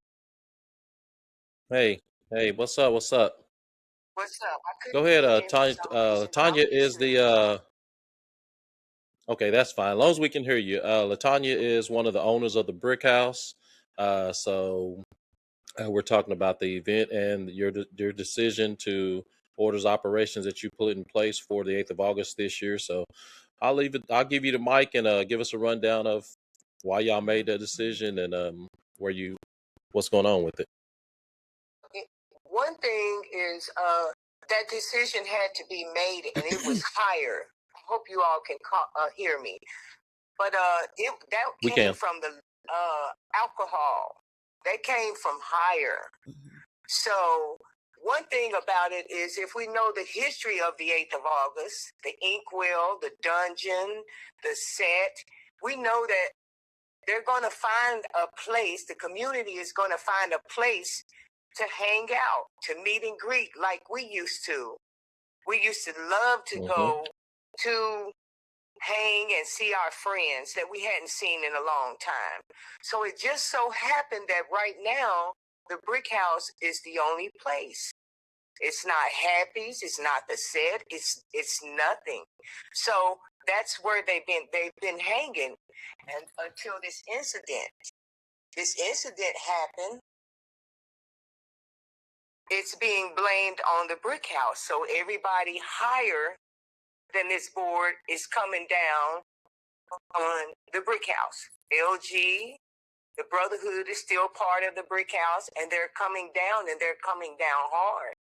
Hey, what's up? What's up? What's up? I Go couldn't ahead, get in for Tanya. some reason. Tanya Y'all is listening. the okay, that's fine. As long as we can hear you. Latanya is one of the owners of the Brick House. So we're talking about the event and your decision to orders operations that you put in place for the 8th of August this year. So I'll give you the mic and give us a rundown of why y'all made that decision and what's going on with it. One thing is that decision had to be made, and it was higher. I hope you all can hear me. But that We came can. from the alcohol. That came from higher. So one thing about it is, if we know the history of the 8th of August, the inkwell, the dungeon, the set, we know that they're going to find a place, the community is going to find a place to hang out, to meet and greet like we used to. We used to love to go to hang and see our friends that we hadn't seen in a long time. So it just so happened that right now, the Brick House is the only place. It's not Happy's, it's not the set, it's nothing. So that's where they've been hanging, and until this incident happened, it's being blamed on the Brick House. So everybody higher than this board is coming down on the Brick House. LG, the Brotherhood is still part of the Brick House, and they're coming down, and they're coming down hard.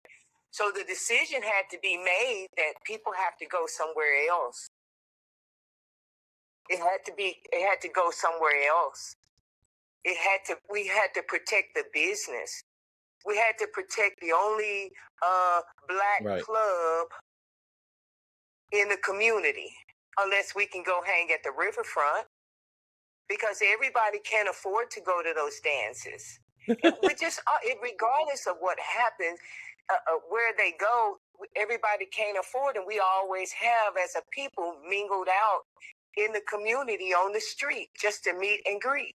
So the decision had to be made that people have to go somewhere else. It had to go somewhere else. We had to protect the business. We had to protect the only black club in the community, unless we can go hang at the riverfront, because everybody can't afford to go to those dances. We just, regardless of what happens, where they go, everybody can't afford, and we always have, as a people, mingled out in the community on the street just to meet and greet.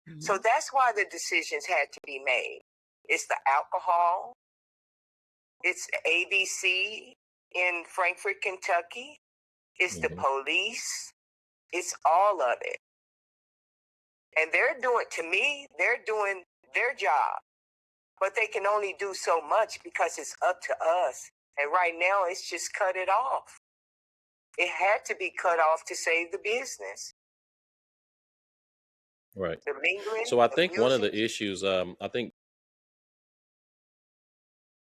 Mm-hmm. So that's why the decisions had to be made. It's the alcohol. It's ABC in Frankfort, Kentucky. It's the police. It's all of it. And they're doing their job. But they can only do so much because it's up to us. And right now, it's just cut it off. It had to be cut off to save the business. Right. The mingling, so I think one of the issues, I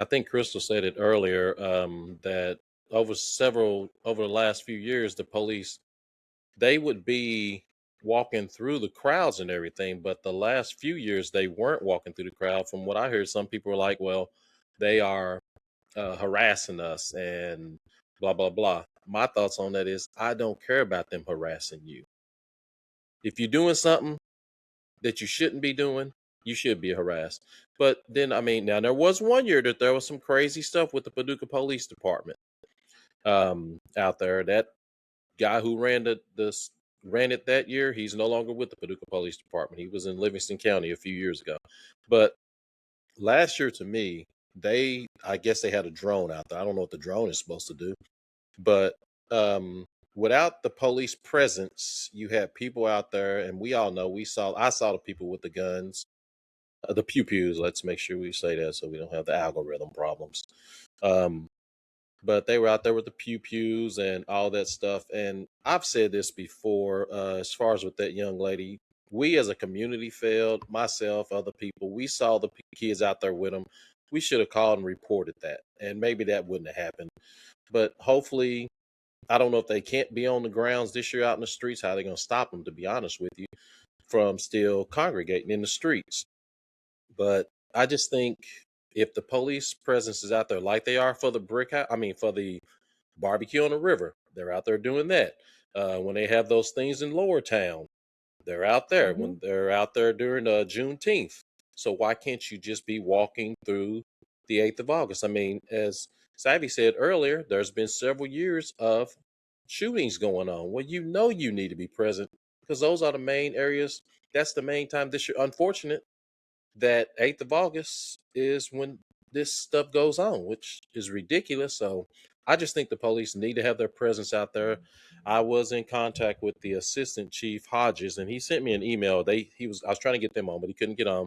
think Crystal said it earlier, that over the last few years, the police, they would be walking through the crowds and everything, but the last few years they weren't walking through the crowd. From what I heard, some people were like, well, they are harassing us and blah blah blah. My thoughts on that is, I don't care about them harassing you. If you're doing something that you shouldn't be doing, you should be harassed. But then, I mean, now there was one year that there was some crazy stuff with the Paducah Police Department out there. That guy who ran it that year, he's no longer with the Paducah Police Department. He was in Livingston County a few years ago. But last year, to me, I guess they had a drone out there. I don't know what the drone is supposed to do, but without the police presence, you had people out there, and we all know, I saw the people with the guns, the pew-pews. Let's make sure we say that so we don't have the algorithm problems. But they were out there with the pew-pews and all that stuff. And I've said this before, as far as with that young lady, we as a community failed, myself, other people. We saw the kids out there with them. We should have called and reported that, and maybe that wouldn't have happened. But hopefully, I don't know if they can't be on the grounds this year out in the streets, how they're going to stop them, to be honest with you, from still congregating in the streets. But I just think if the police presence is out there like they are for the for the barbecue on the river, they're out there doing that. When they have those things in Lower Town, they're out there. Mm-hmm. When they're out there during Juneteenth. So why can't you just be walking through the 8th of August? I mean, as Savvy said earlier, there's been several years of shootings going on. Well, you know you need to be present because those are the main areas. That's the main time this year. Unfortunate that 8th of August is when this stuff goes on, which is ridiculous. So I just think the police need to have their presence out there. I was in contact with the assistant chief Hodges, and he sent me an email. I was trying to get them on, but he couldn't get on.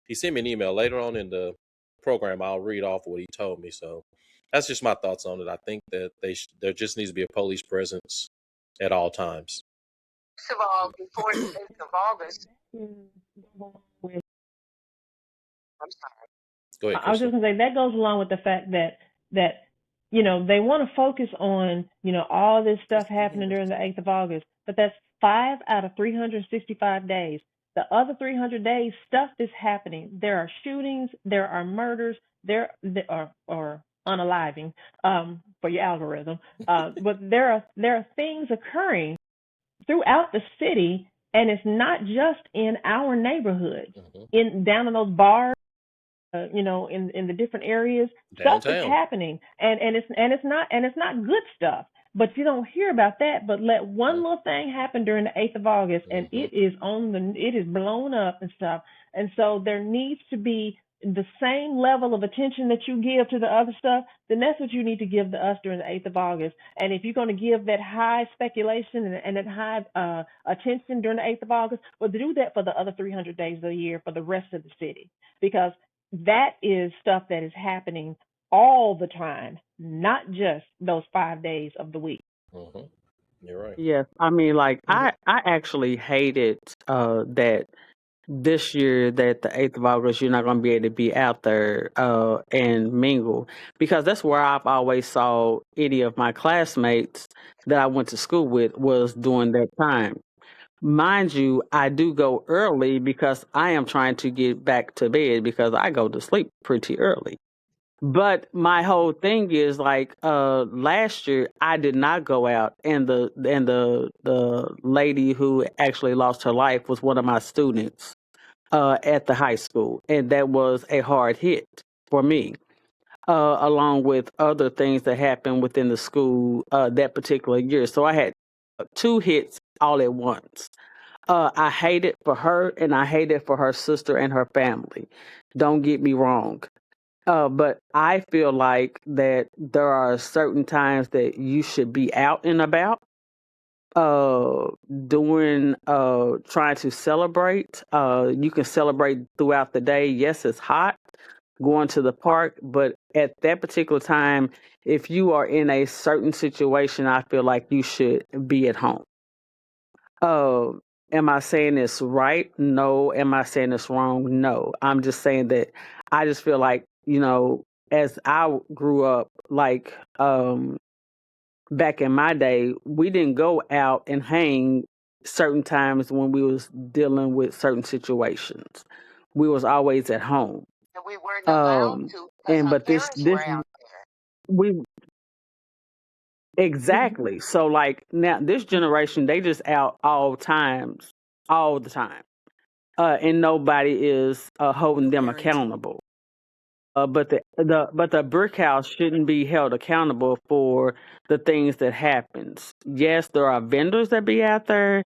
He sent me an email later on in the program. I'll read off what he told me. So that's just my thoughts on it. I think that there just needs to be a police presence at all times. First of all, before the 8th of August, I'm sorry. Go ahead, I was Crystal. just gonna say that goes along with the fact that they want to focus on all this stuff happening during the 8th of August, but that's 5 out of 365 days. The other 300 days, stuff is happening. There are shootings, there are murders, there are unaliving for your algorithm, but there are things occurring throughout the city, and it's not just in our neighborhoods, down in those bars. In the different areas, Downtown. stuff is happening, and it's not good stuff. But you don't hear about that. But let one little thing happen during the 8th of August, and it is blown up and stuff. And so there needs to be the same level of attention that you give to the other stuff. Then that's what you need to give to us during the 8th of August. And if you're going to give that high speculation and that high attention during the 8th of August, well, do that for the other 300 days of the year for the rest of the city, because that is stuff that is happening all the time, not just those 5 days of the week. You're right. Yes, I mean, like I actually hated that this year that the 8th of August you're not going to be able to be out there and mingle, because that's where I've always saw any of my classmates that I went to school with was during that time. Mind you, I do go early because I am trying to get back to bed because I go to sleep pretty early. But my whole thing is like last year I did not go out, and the lady who actually lost her life was one of my students at the high school, and that was a hard hit for me. Along with other things that happened within the school that particular year, so I had two hits all at once. I hate it for her, and I hate it for her sister and her family. Don't get me wrong. But I feel like that there are certain times that you should be out and about, uh, doing, trying to celebrate. You can celebrate throughout the day. Yes, it's hot going to the park, but at that particular time, if you are in a certain situation, I feel like you should be at home. Uh, am I saying this right? No. Am I saying this wrong? No. I'm just saying that I just feel like, as I grew up, like back in my day, we didn't go out and hang certain times when we was dealing with certain situations. We was always at home. And we weren't allowed to because And our but this parents this were out there. we exactly. So like now this generation, they just out all the time. And nobody is holding them Parenting. accountable. But the brick house shouldn't be held accountable for the things that happens. Yes, there are vendors that be out there.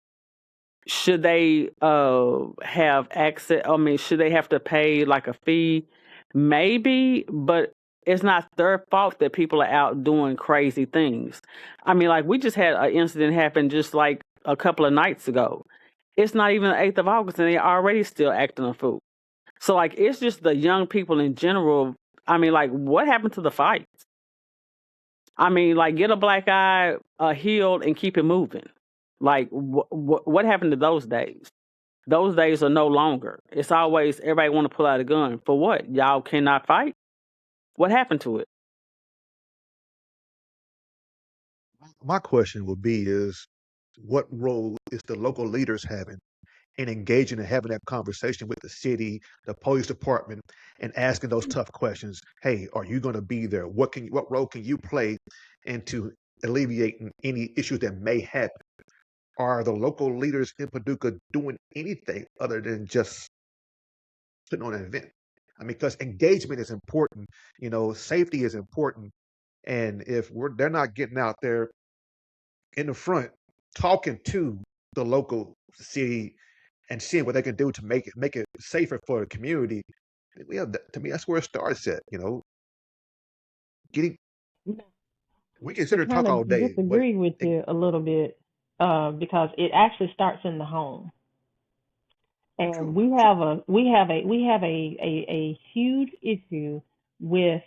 Should they have access? I mean, should they have to pay like a fee? Maybe, but it's not their fault that people are out doing crazy things. I mean, like we just had an incident happen just like a couple of nights ago. It's not even the 8th of August and they're already still acting a fool. So like it's just the young people in general. I mean, like what happened to the fights? I mean, like get a black eye, healed, and keep it moving. Like what happened to those days? Those days are no longer. It's always everybody want to pull out a gun for what? Y'all cannot fight. What happened to it? My question would be is what role is the local leaders having and engaging and having that conversation with the city, the police department, and asking those tough questions. Hey, are you going to be there? What role can you play into alleviating any issues that may happen? Are the local leaders in Paducah doing anything other than just putting on an event? I mean, because engagement is important, safety is important, and if they're not getting out there in the front talking to the local city and seeing what they can do to make it safer for the community, to me that's where it starts at. Getting we can sit To here and talk kind all of day, but disagree with you a little bit, because it actually starts in the home. And true, we have a huge issue with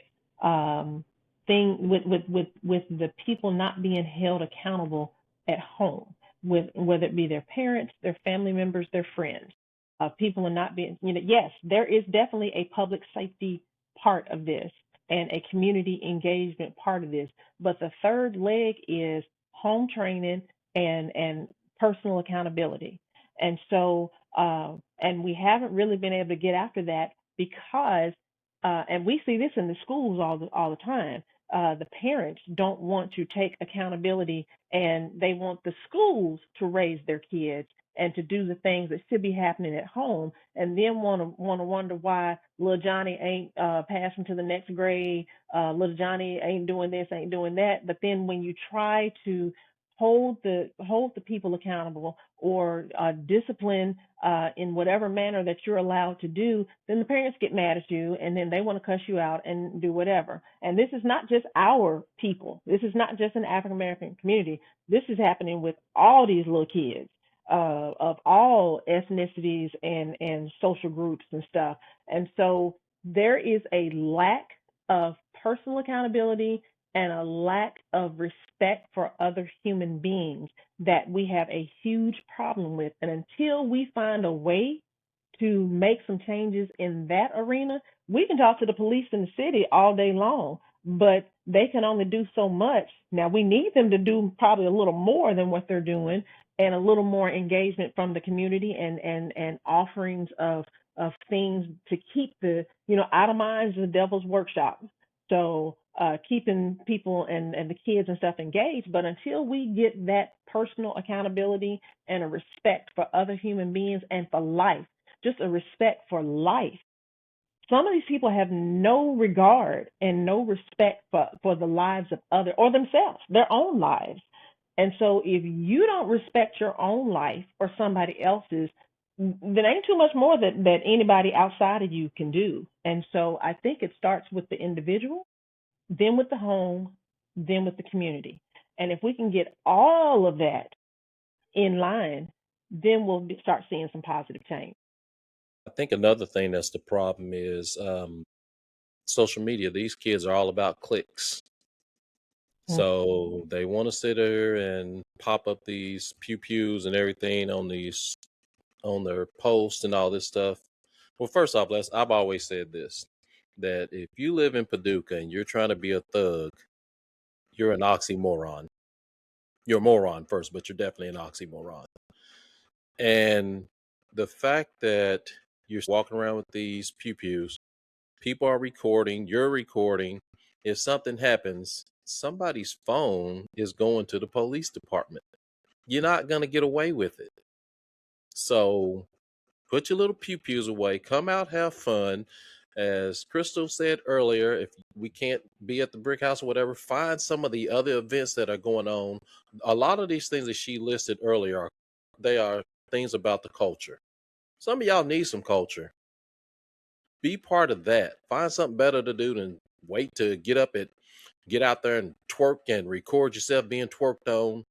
with the people not being held accountable at home, with whether it be their parents, their family members, their friends. People are not being, yes, there is definitely a public safety part of this and a community engagement part of this, but the third leg is home training and personal accountability. And so, and we haven't really been able to get after that because, and we see this in the schools all the time. The parents don't want to take accountability, and they want the schools to raise their kids and to do the things that should be happening at home, and then want to wonder why little Johnny ain't passing to the next grade, little Johnny ain't doing this, ain't doing that. But then when you try to hold the people accountable or discipline in whatever manner that you're allowed to do, then the parents get mad at you and then they want to cuss you out and do whatever. And this is not just our people. This is not just an African American community. This is happening with all these little kids of all ethnicities and social groups and stuff. And so there is a lack of personal accountability and a lack of respect for other human beings that we have a huge problem with. And until we find a way to make some changes in that arena, we can talk to the police in the city all day long, but they can only do so much. Now, we need them to do probably a little more than what they're doing and a little more engagement from the community and offerings of things to keep the, out of mind is the devil's workshop. So keeping people and the kids and stuff engaged. But until we get that personal accountability and a respect for other human beings and for life, just a respect for life, some of these people have no regard and no respect for the lives of others or themselves, their own lives. And so if you don't respect your own life or somebody else's, there ain't too much more that anybody outside of you can do. And so I think it starts with the individual, then with the home, then with the community. And if we can get all of that in line, then we'll start seeing some positive change. I think another thing that's the problem is social media. These kids are all about clicks. So they want to sit there and pop up these pews and everything on their posts and all this stuff. Well, first off, I've always said this, that if you live in Paducah and you're trying to be a thug, you're an oxymoron. You're a moron first, but you're definitely an oxymoron. And the fact that you're walking around with these pews, people are recording, you're recording. If something happens, somebody's phone is going to the police department. You're not going to get away with it. So put your little pews away, come out, have fun. As Crystal said earlier, if we can't be at the brick house or whatever, find some of the other events that are going on. A lot of these things that she listed earlier, they are things about the culture. Some of y'all need some culture. Be part of that. Find something better to do than wait to get out there and twerk and record yourself being twerked on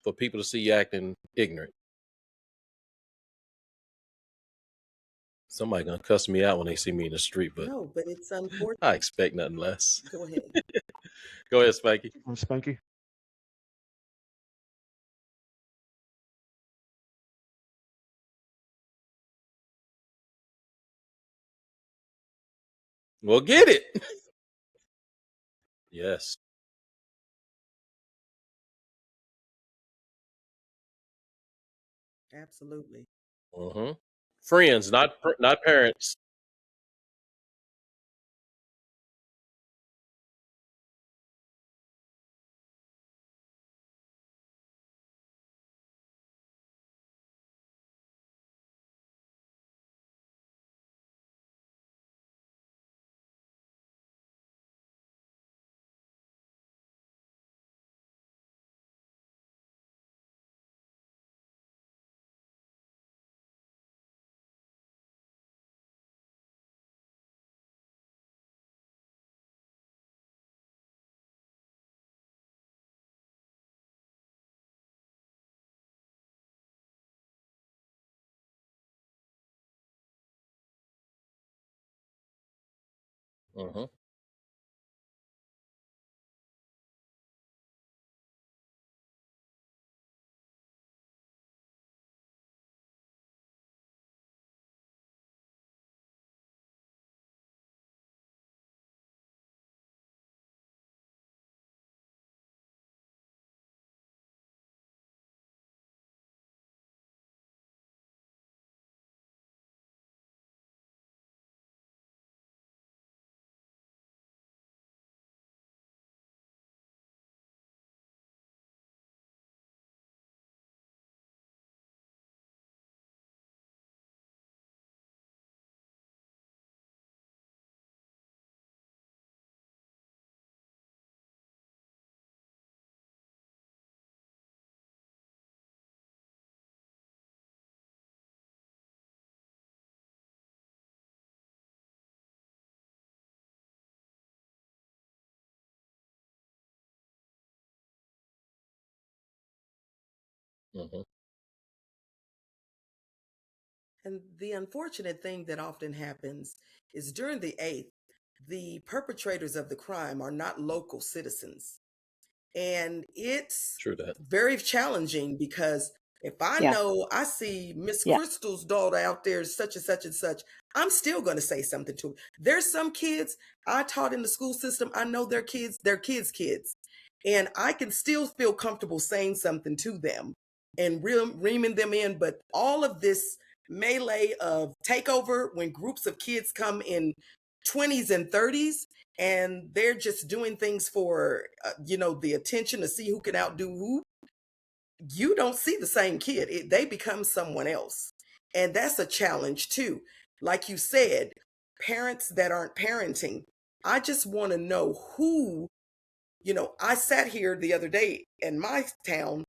for people to see you acting ignorant. Somebody gonna cuss me out when they see me in the street, but No, but it's unfortunate. I expect nothing less. Go ahead. Go ahead, Spanky. Spanky. Well, get it. Yes. Absolutely. Mm-hmm. Friends, not parents. Mm-hmm. Mm-hmm. And the unfortunate thing that often happens is during the 8th, the perpetrators of the crime are not local citizens. And it's True that. very challenging because if I Yeah. know I see Miss Yeah. Crystal's daughter out there, such and such and such, I'm still going to say something to them. There's some kids I taught in the school system. I know their kids, kids. And I can still feel comfortable saying something to them and reaming them in. But all of this melee of takeover, when groups of kids come in 20s and 30s, and they're just doing things for the attention to see who can outdo who, you don't see the same kid. They become someone else, and that's a challenge too. Like you said, parents that aren't parenting, I just want to know who. I sat here the other day in my town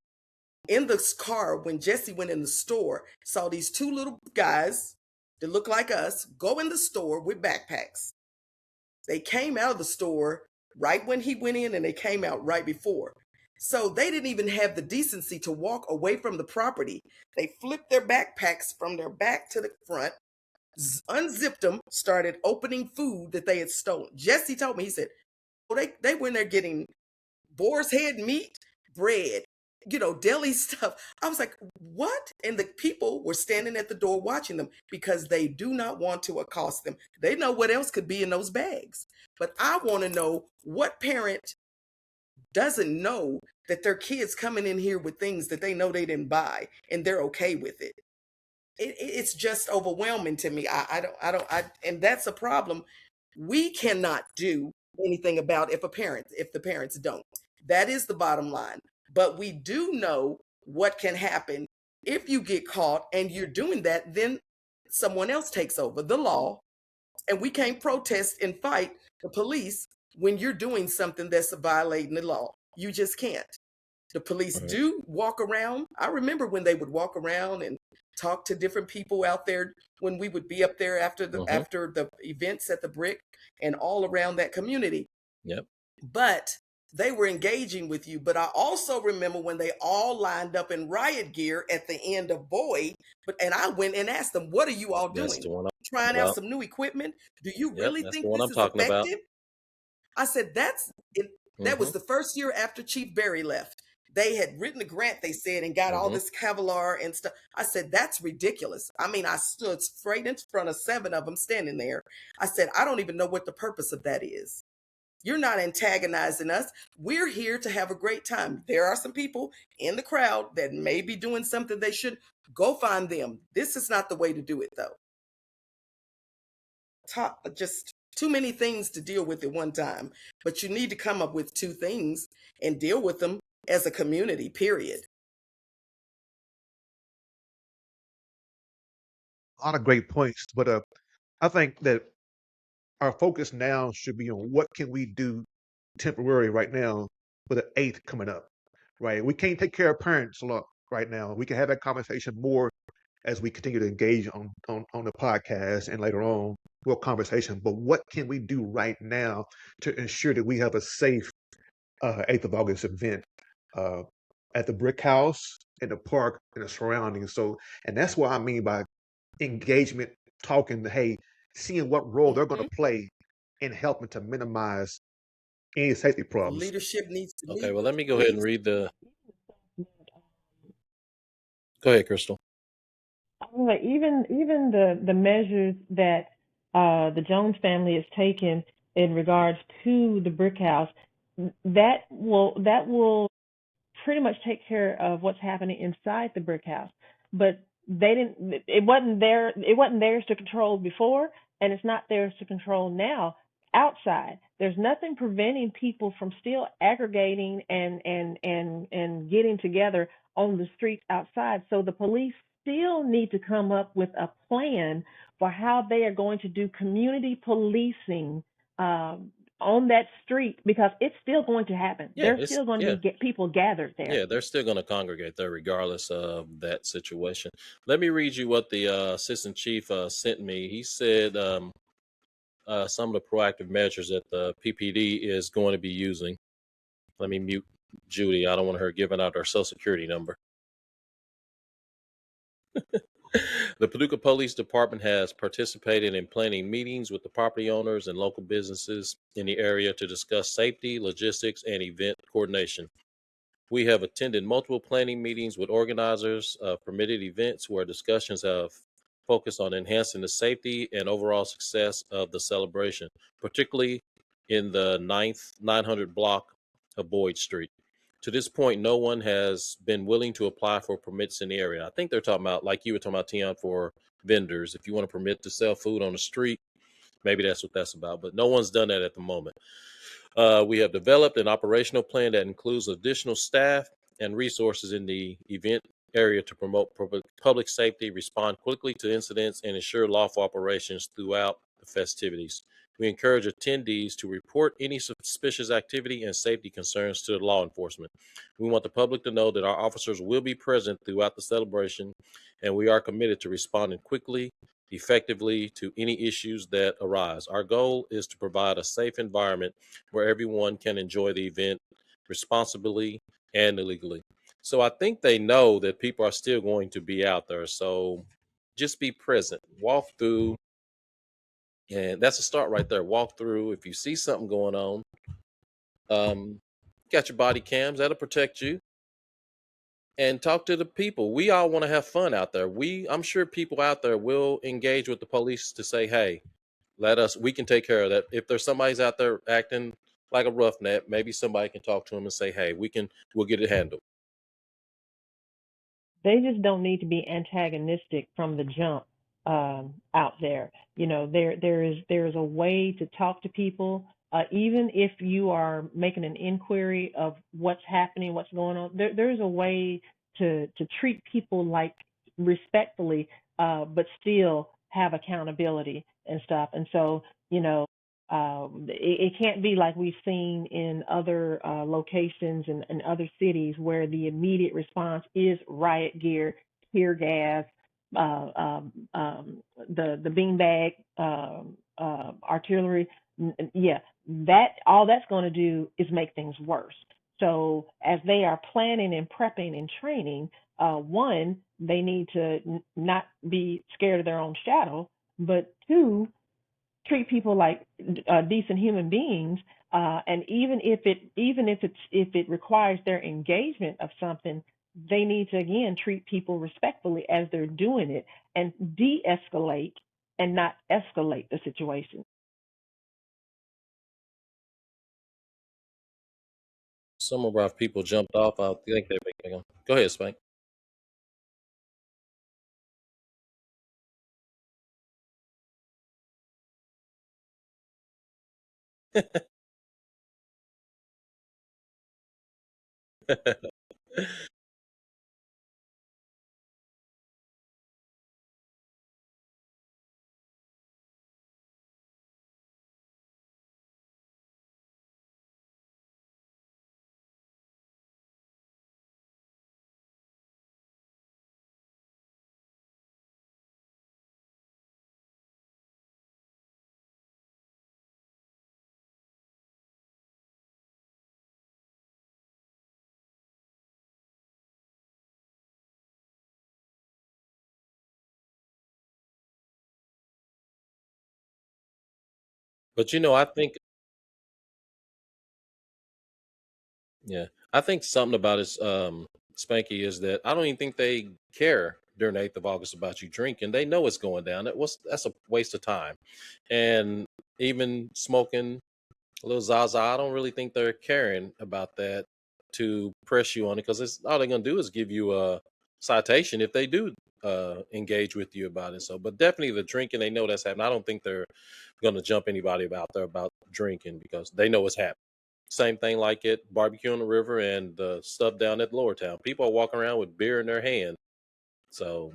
in this car when Jesse went in the store, saw these two little guys that look like us go in the store with backpacks. They came out of the store right when he went in, and they came out right before. So they didn't even have the decency to walk away from the property. They flipped their backpacks from their back to the front, unzipped them, started opening food that they had stolen. Jesse told me, he said, oh, they were in there getting boar's head meat, bread, deli stuff. I was like, what? And the people were standing at the door watching them because they do not want to accost them. They know what else could be in those bags. But I want to know what parent doesn't know that their kids coming in here with things that they know they didn't buy and they're okay with it. It's just overwhelming to me. And that's a problem we cannot do anything about if the parents don't. That is the bottom line. But we do know what can happen if you get caught and you're doing that, then someone else takes over the law, and we can't protest and fight the police when you're doing something that's violating the law. You just can't. The police do walk around. I remember when they would walk around and talk to different people out there when we would be up there after the events at the Brick and all around that community. Yep. But they were engaging with you. But I also remember when they all lined up in riot gear at the end of Boyd. And I went and asked them, "What are you all doing? Trying out some new equipment? Do you really think this is effective?" I said, that was the first year after Chief Berry left. They had written a grant, they said, and got all this Kevlar and stuff. I said, that's ridiculous. I mean, I stood straight in front of 7 of them standing there. I said, I don't even know what the purpose of that is. You're not antagonizing us. We're here to have a great time. There are some people in the crowd that may be doing something they should. Go find them. This is not the way to do it, though. Just too many things to deal with at one time. But you need to come up with two things and deal with them as a community, period. A lot of great points, but I think that our focus now should be on what can we do temporary right now for the 8th coming up, right? We can't take care of parents a lot right now. We can have that conversation more as we continue to engage on the podcast and later on more conversation. But what can we do right now to ensure that we have a safe 8th of August event uh, at the Brick House, in the park, and the surroundings? So, and that's what I mean by engagement, talking, hey, seeing what role they're going to play in helping to minimize any safety problems. Leadership needs to Okay, lead. well, let me go ahead and read the. Go ahead, Crystal. Like even the measures that the Jones family has taken in regards to the brick house, that will pretty much take care of what's happening inside the brick house. But they didn't. It wasn't there. It wasn't theirs to control before, and it's not theirs to control now. Outside, there's nothing preventing people from still aggregating and getting together on the streets outside. So the police still need to come up with a plan for how they are going to do community policing on that street, because it's still going to happen. Yeah, There's still going to be people gathered there. Yeah, they're still going to congregate there regardless of that situation. Let me read you what the assistant chief sent me. He said some of the proactive measures that the PPD is going to be using. Let me mute Judy. I don't want her giving out her social security number. The Paducah Police Department has participated in planning meetings with the property owners and local businesses in the area to discuss safety, logistics, and event coordination. We have attended multiple planning meetings with organizers of permitted events where discussions have focused on enhancing the safety and overall success of the celebration, particularly in the 900 block of Boyd Street. To this point, no one has been willing to apply for permits in the area. I think they're talking about, like you were talking about, Tion, for vendors. If you want a permit to sell food on the street, maybe that's what that's about. But no one's done that at the moment. We have developed an operational plan that includes additional staff and resources in the event area to promote public safety, respond quickly to incidents, and ensure lawful operations throughout the festivities. We encourage attendees to report any suspicious activity and safety concerns to law enforcement. We want the public to know that our officers will be present throughout the celebration, and we are committed to responding quickly, effectively to any issues that arise. Our goal is to provide a safe environment where everyone can enjoy the event responsibly and illegally. So I think they know that people are still going to be out there. So just be present, walk through, and that's a start right there. Walk through. If you see something going on, got your body cams, that'll protect you. And talk to the people. We all want to have fun out there. I'm sure people out there will engage with the police to say, hey, we can take care of that. If there's somebody's out there acting like a roughneck, maybe somebody can talk to them and say, hey, we'll get it handled. They just don't need to be antagonistic from the jump out there. There is a way to talk to people, even if you are making an inquiry of what's happening, what's going on. There's a way to treat people like respectfully, but still have accountability and stuff. And so, it can't be like we've seen in other locations and other cities where the immediate response is riot gear, tear gas, the beanbag, artillery. Yeah, that all that's going to do is make things worse. So as they are planning and prepping and training, one, they need to not be scared of their own shadow, but two, treat people like decent human beings. And if it requires their engagement of something, they need to again treat people respectfully as they're doing it and de-escalate and not escalate the situation. Some of our people jumped off. I think they're making. Go ahead, Spank. But I think, yeah, I think something about it, Spanky, is that I don't even think they care during the 8th of August about you drinking. They know it's going down. That's a waste of time. And even smoking a little Zaza, I don't really think they're caring about that to press you on it, because it's all they're gonna do is give you a citation if they do engage with you about it. So, but definitely the drinking, they know that's happening. I don't think they're gonna jump anybody out there about drinking because they know it's happening. Same thing like at Barbecue on the River and the stuff down at Lower Town. People are walking around with beer in their hand, so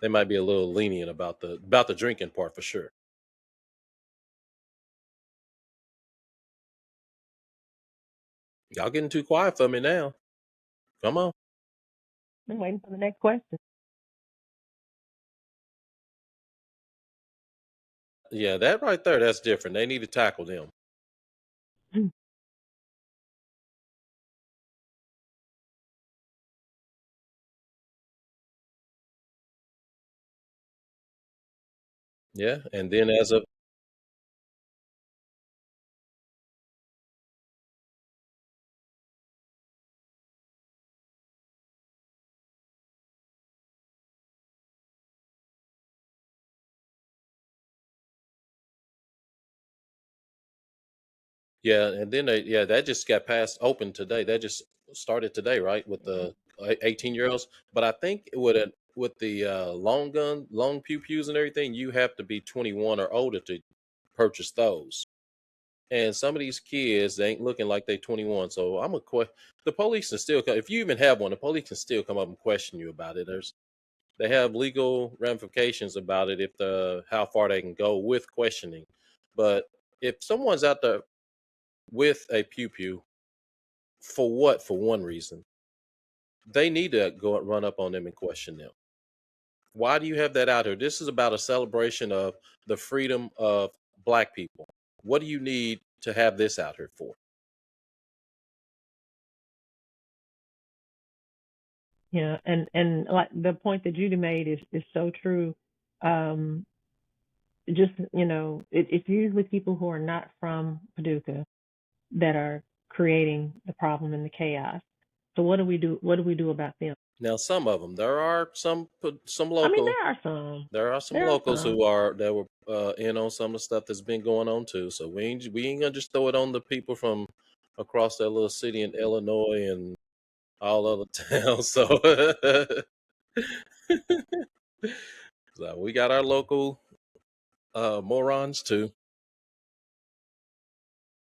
they might be a little lenient about the drinking part for sure. Y'all getting too quiet for me now. Come on. I'm waiting for the next question. Yeah, that right there, that's different. They need to tackle them. Yeah, and then as of yeah, and then that just got passed open today. That just started today, right, with the 18-year-olds. But I think with the long pew pews and everything, you have to be 21 or older to purchase those. And some of these kids, they ain't looking like they 21. So the police can still come if you even have one. The police can still come up and question you about it. They have legal ramifications about it if how far they can go with questioning. But if someone's out there with a pew pew, for what? For one reason, they need to go and run up on them and question them. Why do you have that out here? This is about a celebration of the freedom of Black people. What do you need to have this out here for? Yeah, and like the point that Judy made is so true. Um, just it's usually people who are not from Paducah that are creating the problem and the chaos. So what do we do? What do we do about them? Now, some of them, there are some I mean, local, there are some. there are some There are locals some. that were in on some of the stuff that's been going on too. So we ain't gonna just throw it on the people from across that little city in Illinois and all other towns. So we got our local morons too.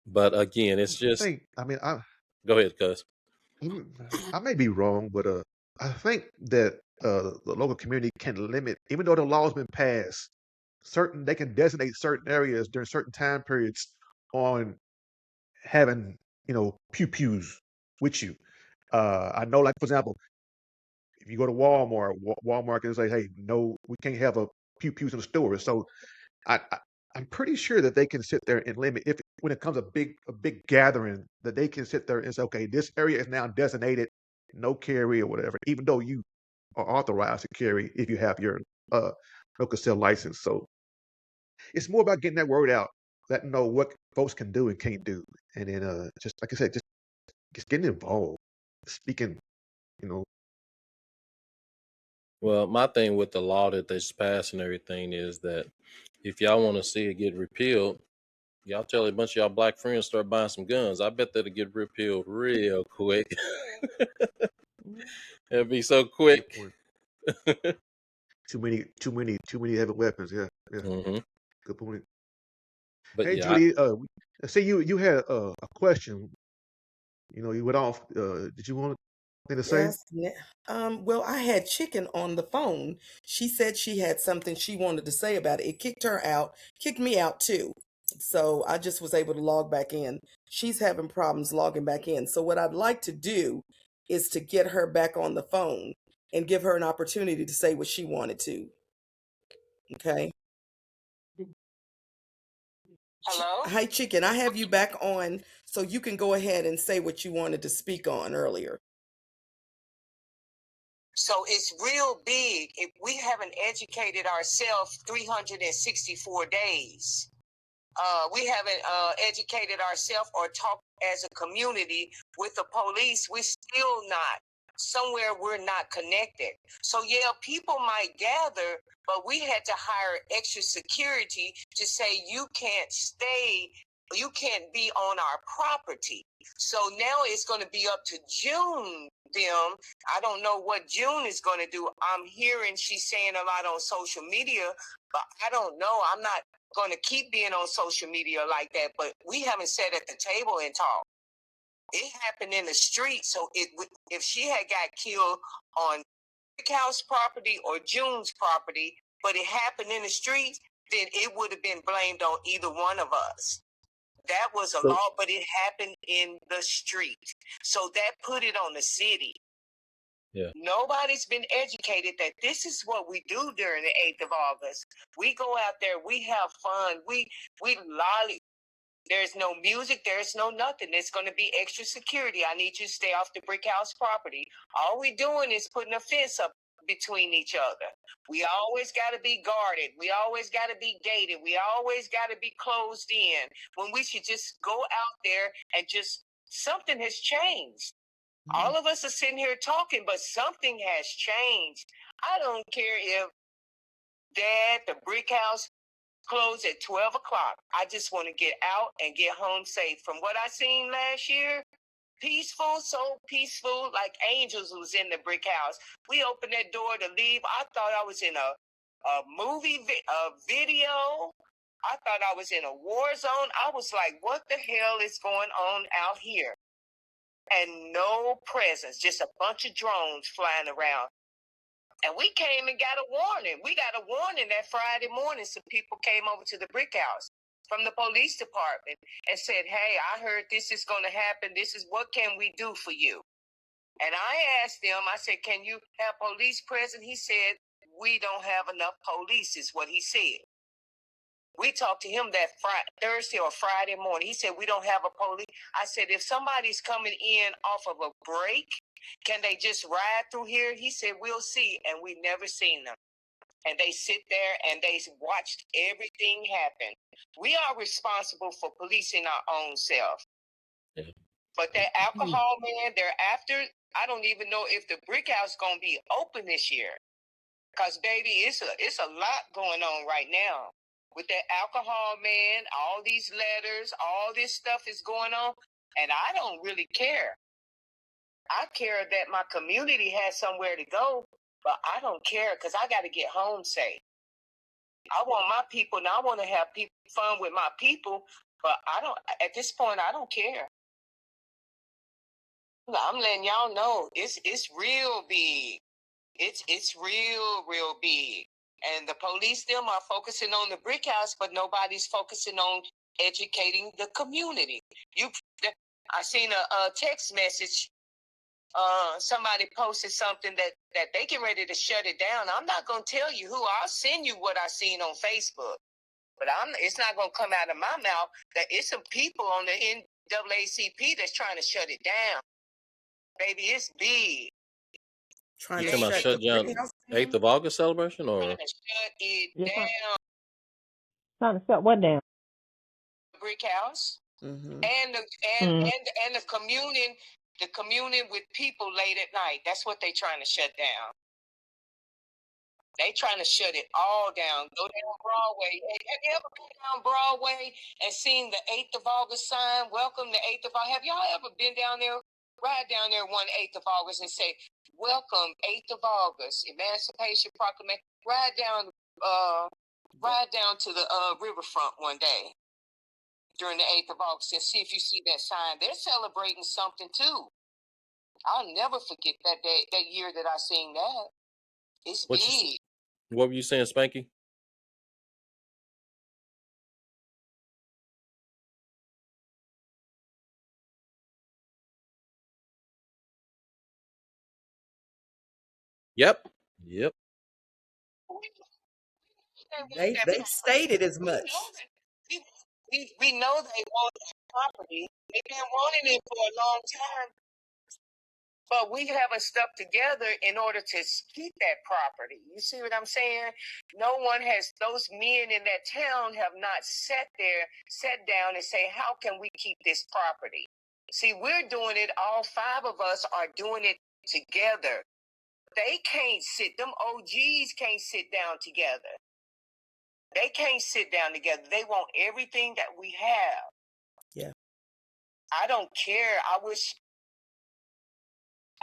But again, it's I just think, I mean, go ahead, cuz. I may be wrong, but I think that the local community can limit, even though the law's been passed, they can designate certain areas during certain time periods on having, pew pews with you. I know, like for example, if you go to Walmart, Walmart can say, "Hey, no, we can't have a pew pews in the store." So I I'm pretty sure that they can sit there and limit if when it comes a big gathering that they can sit there and say, okay, this area is now designated no carry or whatever, even though you are authorized to carry if you have your uh local sale license. So it's more about getting that word out, letting know what folks can do and can't do, and then just like I said, just getting involved, speaking, you know. Well, my thing with the law that they passed and everything is that if y'all want to see it get repealed, Y'all tell a bunch of y'all black friends start buying some guns. I bet that'll get repealed real quick. It'll be so quick. Too many heavy weapons. Yeah, yeah. Mm-hmm. Good point. But Hey, yeah, Judy. Say you had a question. You know, you went off. Did you want anything to say? Yes. Well, I had Chicken on the phone. She said she had something she wanted to say about it. It kicked me out too. So I just was able to log back in. She's having problems logging back in. So what I'd like to do is to get her back on the phone and give her an opportunity to say what she wanted to. Okay. Hello? Hi, Chicken. I have you back on so you can go ahead and say what you wanted to speak on earlier. So it's real big if we haven't educated ourselves 364 days. We haven't educated ourselves or talked as a community with the police. We're still not. Somewhere we're not connected. So yeah, people might gather, but we had to hire extra security to say you can't stay, you can't be on our property. So now it's going to be up to June. I don't know what June is going to do. I'm hearing she's saying a lot on social media, but I don't know. I'm not going to keep being on social media like that, but we haven't sat at the table and talked. It happened in the street, so if she had got killed on Brick House property or June's property, but it happened in the street, then it would have been blamed on either one of us. That was a law, but it happened in the street. So that put it on the city. Yeah. Nobody's been educated that this is what we do during the 8th of August. We go out there, we have fun, we lolly. There's no music, there's no nothing. There's going to be extra security. I need you to stay off the Brick House property. All we doing is putting a fence up between each other. We always got to be guarded. We always got to be gated. We always got to be closed in when we should just go out there and just something has changed. All of us are sitting here talking, but something has changed. I don't care if Dad, the Brick House, closed at 12 o'clock. I just want to get out and get home safe. From what I seen last year, peaceful, so peaceful, like angels was in the Brick House. We opened that door to leave. I thought I was in a movie, a video. I thought I was in a war zone. I was like, what the hell is going on out here? And no presence, just a bunch of drones flying around. And we came and got a warning. We got a warning that Friday morning. Some people came over to the Brick House from the police department and said, hey, I heard this is going to happen. This is what can we do for you? And I asked them, I said, can you have police present? He said, we don't have enough police is what he said. We talked to him that Thursday or Friday morning. He said, we don't have a police. I said, if somebody's coming in off of a break, can they just ride through here? He said, we'll see. And we never seen them. And they sit there and they watched everything happen. We are responsible for policing our own self. Yeah. But that alcohol, man, they're after. I don't even know if the Brick House going to be open this year. Because, baby, it's a lot going on right now. With that alcohol, man, all these letters, all this stuff is going on. And I don't really care. I care that my community has somewhere to go, but I don't care because I got to get home safe. I want my people, and I want to have fun with my people, but at this point, I don't care. I'm letting y'all know it's real big. It's real big. And the police, them are focusing on the Brick House, but nobody's focusing on educating the community. I seen a text message. Somebody posted something that they get ready to shut it down. I'm not gonna tell you who. I'll send you what I seen on Facebook, but it's not gonna come out of my mouth that it's some people on the NAACP that's trying to shut it down. Baby, it's big. Trying You to talking about shut down 8th of August celebration, or trying to shut it down? Trying to shut what down? Brick House. Mm-hmm. And the communing with people late at night. That's what they're trying to shut down. They trying to shut it all down. Go down Broadway. Have you ever been down Broadway and seen the 8th of August sign? Welcome the 8th of August. Have y'all ever been down there? Ride down there one 8th of August and say, welcome 8th of August, Emancipation Proclamation. Ride down to the riverfront one day during the 8th of August and see if you see that sign. They're celebrating something too. I'll never forget that day, that year that I seen that. It's big. What were you saying, Spanky? Yep. They stated as much. We know they want that property. They've been wanting it for a long time. But we haven't stuck together in order to keep that property. You see what I'm saying? No one has, those men in that town have not sat down and say, how can we keep this property? See, we're doing it, all 5 of us are doing it together. They can't them OGs can't sit down together. They can't sit down together. They want everything that we have. Yeah. I don't care.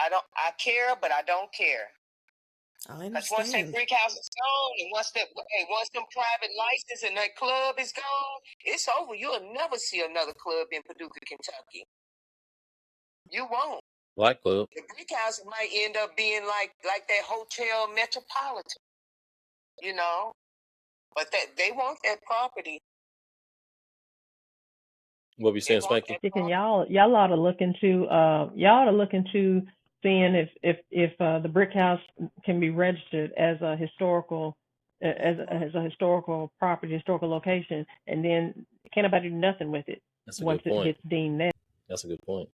I care, but I don't care. I understand. Because once that brick house is gone, and once them private license and that club is gone, it's over. You'll never see another club in Paducah, Kentucky. You won't. Black Club. The brick house might end up being like that Hotel Metropolitan, you know. But that they want that property. What we saying, Spanky? Y'all ought to look into seeing if the brick house can be registered as a historical as a historical property, historical location, and then can't nobody do nothing with it once it gets deemed that. That's a good point.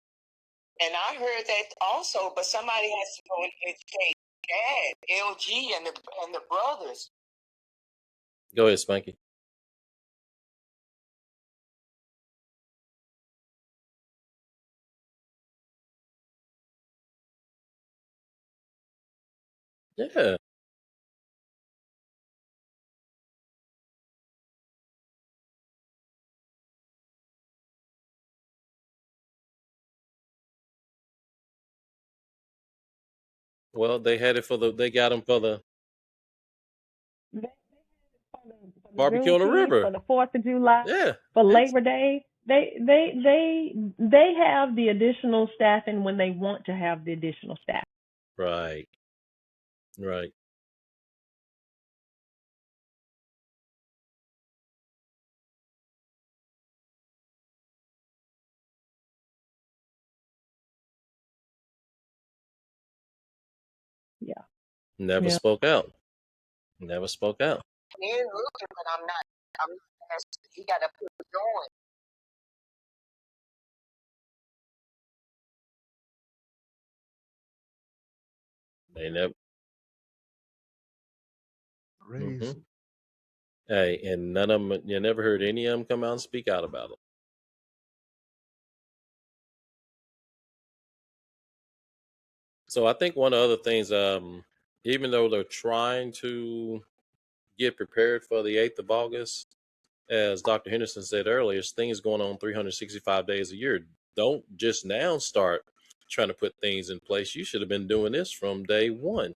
And I heard that also, but somebody has to go and educate Dad, LG, and the brothers. Go ahead, Spanky. Yeah. Well, they had it they got them for the barbecue on the river, for the 4th of July, yeah, for Labor Day. They have the additional staffing when they want to have the additional staff. Right. Yeah. Never spoke out. Yeah, look, but I'm not. He got to put it going. They never. Raise. Hey, and none of them. You never heard any of them come out and speak out about it. So I think one of the other things, even though they're trying to get prepared for the 8th of August, as Dr. Henderson said earlier, things going on 365 days a year. Don't just now start trying to put things in place. You should have been doing this from day one.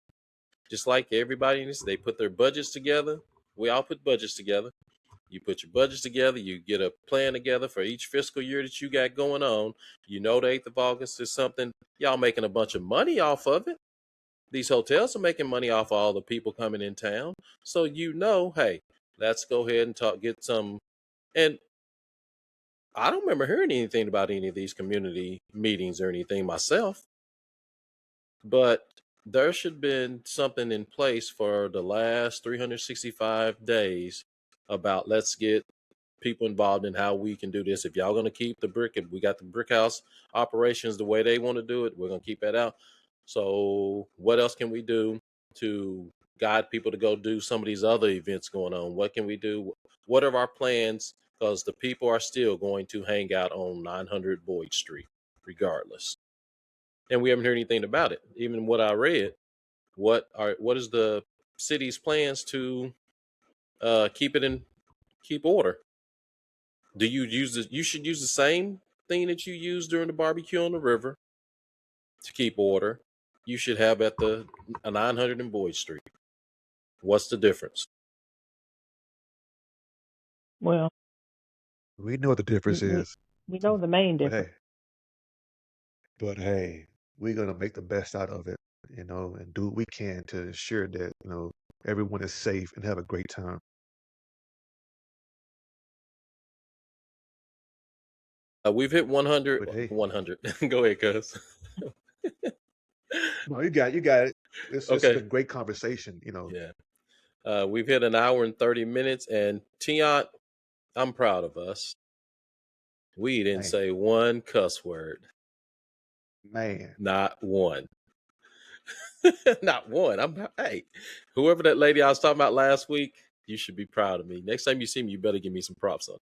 Just like everybody, they put their budgets together. We all put budgets together. You put your budgets together. You get a plan together for each fiscal year that you got going on. You know the 8th of August is something. Y'all making a bunch of money off of it. These hotels are making money off of all the people coming in town. So hey, let's go ahead and get some. And I don't remember hearing anything about any of these community meetings or anything myself. But there should have been something in place for the last 365 days about let's get people involved in how we can do this. If y'all going to keep if we got the brick house operations the way they want to do it, we're going to keep that out. So what else can we do to guide people to go do some of these other events going on? What can we do? What are our plans? Because the people are still going to hang out on 900 Boyd Street regardless. And we haven't heard anything about it. Even what I read, what is the city's plans to keep order. Do you use this? You should use the same thing that you use during the barbecue on the river to keep order. You should have at the 900 and Boyd Street. What's the difference? Well, We know what the difference is. we know the main But difference. hey, we're gonna make the best out of it, and do what we can to ensure that, everyone is safe and have a great time. We've hit 100. But hey, 100. Go ahead, cuz. no, you got it. It's Okay. been great conversation, Yeah. We've hit an hour and 30 minutes, and Tion, I'm proud of us. We didn't Man, say one cuss word. man. Not one. Not one. Hey, whoever that lady I was talking about last week, you should be proud of me. Next time you see me, you better give me some props on it.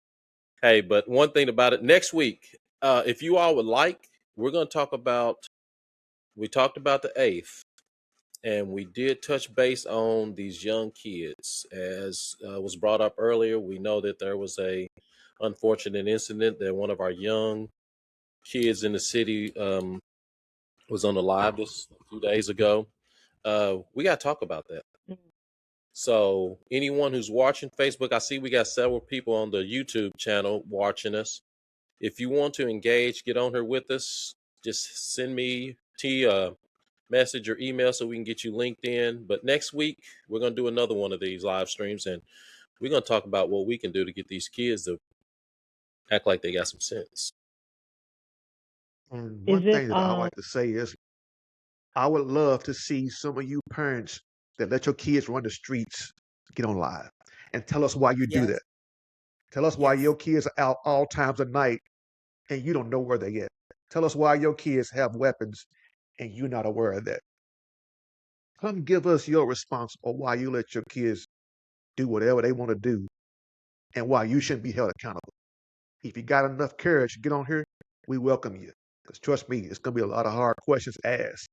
Hey, but one thing about it, next week, if you all would like, we're going to talk about, we talked about the 8th, and we did touch base on these young kids. As was brought up earlier, we know that there was a unfortunate incident that one of our young kids in the city was on the live this a few days ago. We got to talk about that. So anyone who's watching Facebook, I see we got several people on the YouTube channel watching us. If you want to engage, get on here with us. Just send me a message or email so we can get you linked in. But next week, we're going to do another one of these live streams, and we're going to talk about what we can do to get these kids to act like they got some sense. And Is one it thing that I like to say is, I would love to see some of you parents that let your kids run the streets get on live and tell us why you do Yes. that. Tell us why Yes. your kids are out all times of night and you don't know where they at. Tell us why your kids have weapons and you're not aware of that. Come give us your response on why you let your kids do whatever they want to do and why you shouldn't be held accountable. If you got enough courage to get on here, we welcome you. Because trust me, it's going to be a lot of hard questions asked.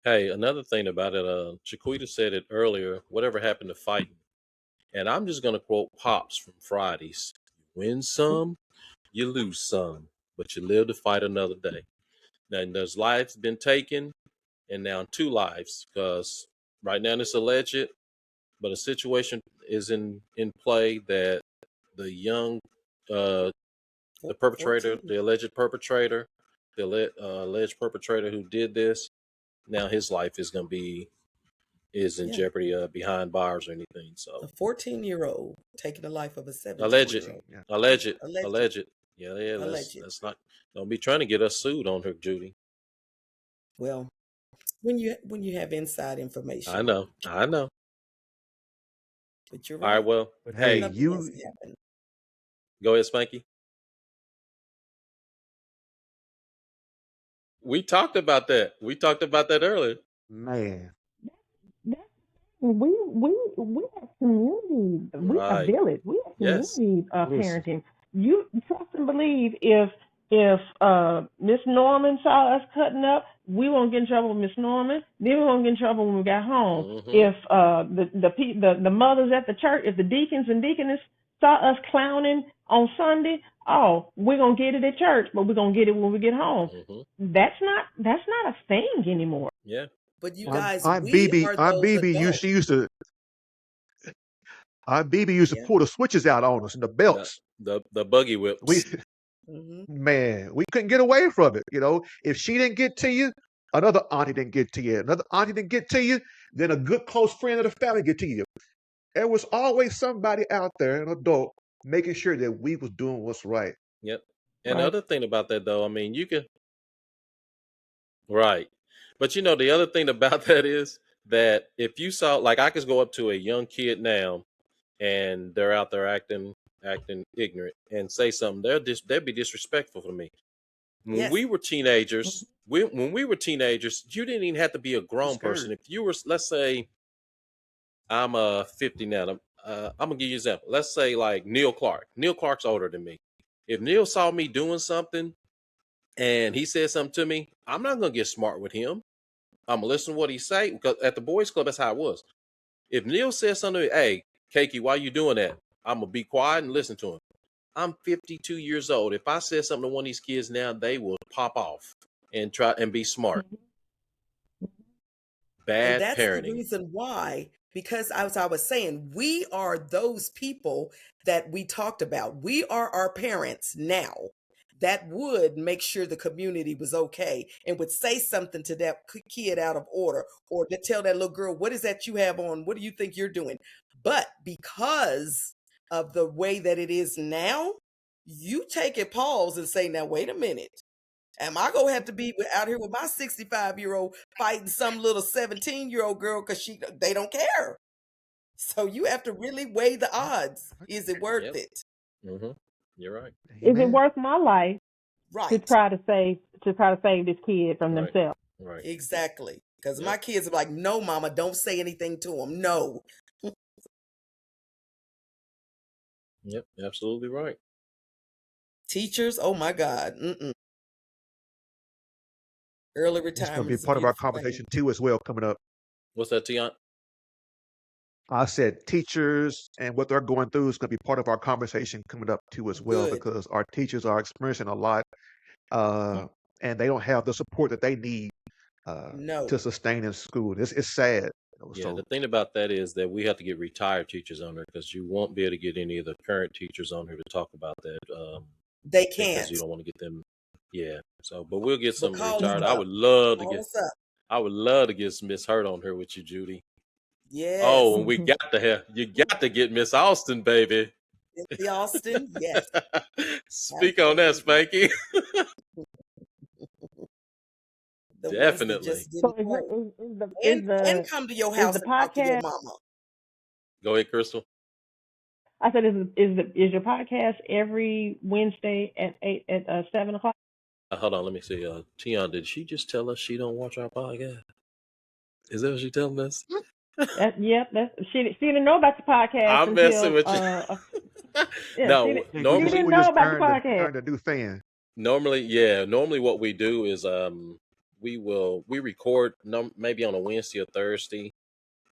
Hey, another thing about it, Chiquita said it earlier, whatever happened to fighting? And I'm just going to quote Pops from Fridays. You win some, you lose some, but you live to fight another day. Now, there's lives been taken, and now 2 lives, because right now it's alleged, but a situation is in play that the young, the perpetrator, 14. the alleged perpetrator, alleged perpetrator who did this, now his life is going to be in jeopardy behind bars or anything. So a 14-year-old taking the life of a 17-year-old. Yeah. Alleged. Yeah. Alleged. Let's not, don't be trying to get us sued on her, Judy. Well, when you have inside information. I know. But you're All right. right. Well, But hey, Nothing has happened. Go ahead, Spanky. We talked about that. Earlier. Man. We have community. We have Right. village. We have Yes. community Listen. parenting. You trust and believe if Miss Norman saw us cutting up, we won't get in trouble with Miss Norman. Then we won't get in trouble when we got home. Mhm. If the mothers at the church, if the deacons and deaconess saw us clowning on Sunday, oh, we're gonna get it at church, but we're gonna get it when we get home. Mhm. That's not a thing anymore. Yeah. But you guys, Aunt we BB, are Aunt those BB adults. used to Aunt BB used to Yeah. pull the switches out on us and the belts. The buggy whips. We couldn't get away from it. If she didn't get to you, another auntie didn't get to you. Another auntie didn't get to you, then a good close friend of the family get to you. There was always somebody out there, an adult, making sure that we was doing what's right. Yep. And Right. the other thing about that, though, I mean, you can. Right. But the other thing about that is that if you saw, like, I could go up to a young kid now and they're out there acting ignorant and say something, they'd be disrespectful to me. When we were teenagers, you didn't even have to be a grown person. If you were, let's say, I'm 50 now. I'm gonna give you an example. Let's say like Neil Clark. Neil Clark's older than me. If Neil saw me doing something and he said something to me, I'm not gonna get smart with him. I'm gonna listen to what he say, because at the boys' club, that's how it was. If Neil says something, hey, Keiki, why you doing that? I'm gonna be quiet and listen to him. I'm 52 years old. If I said something to one of these kids now, they will pop off and try and be smart. And Bad that's the parenting. reason why, because as I was saying, we are those people that we talked about. We are our parents now that would make sure the community was okay and would say something to that kid out of order, or to tell that little girl, what is that you have on? What do you think you're doing? But because of the way that it is now, you take a pause and say, now, wait a minute. Am I gonna have to be out here with my 65-year-old fighting some little 17-year-old girl because they don't care? So you have to really weigh the odds. Is it worth it? Mm-hmm. You're right. Is it Amen. worth my life to Right. try to save this kid from themselves? Right. Exactly. Because Yep. my kids are like, no, mama, don't say anything to them. No. Yep. Absolutely right. Teachers, oh my God. Early It's going to retirement be is a part of our beautiful thing. conversation too, as well, coming up. What's that, Tiant? I said teachers and what they're going through is going to be part of our conversation coming up too, as well, Good. because our teachers are experiencing a lot, and they don't have the support that they need No. to sustain in school. It's sad. Yeah, So the thing about that is that we have to get retired teachers on there because you won't be able to get any of the current teachers on here to talk about that. They Because can't. you don't want to get them. Yeah. So, but we'll get But some call us retired. up. Call us up. I would love to get Miss Hurt on here with you, Judy. Yes. Oh, and we got to have you got to get Miss Austin, baby. The Austin, yes. Speak on that, Spanky. The ones that Definitely. just didn't So is, play. And come to your is house the and talk to your podcast? mama. Go ahead, Crystal. I said, is your podcast every Wednesday at 7 o'clock? Hold on, let me see. Tion, did she just tell us she don't watch our podcast? Is that what she telling us? She didn't know about the podcast I'm messing until with you. No, she normally didn't know about the podcast. earned a new fan. Normally what we do is we record maybe on a Wednesday or Thursday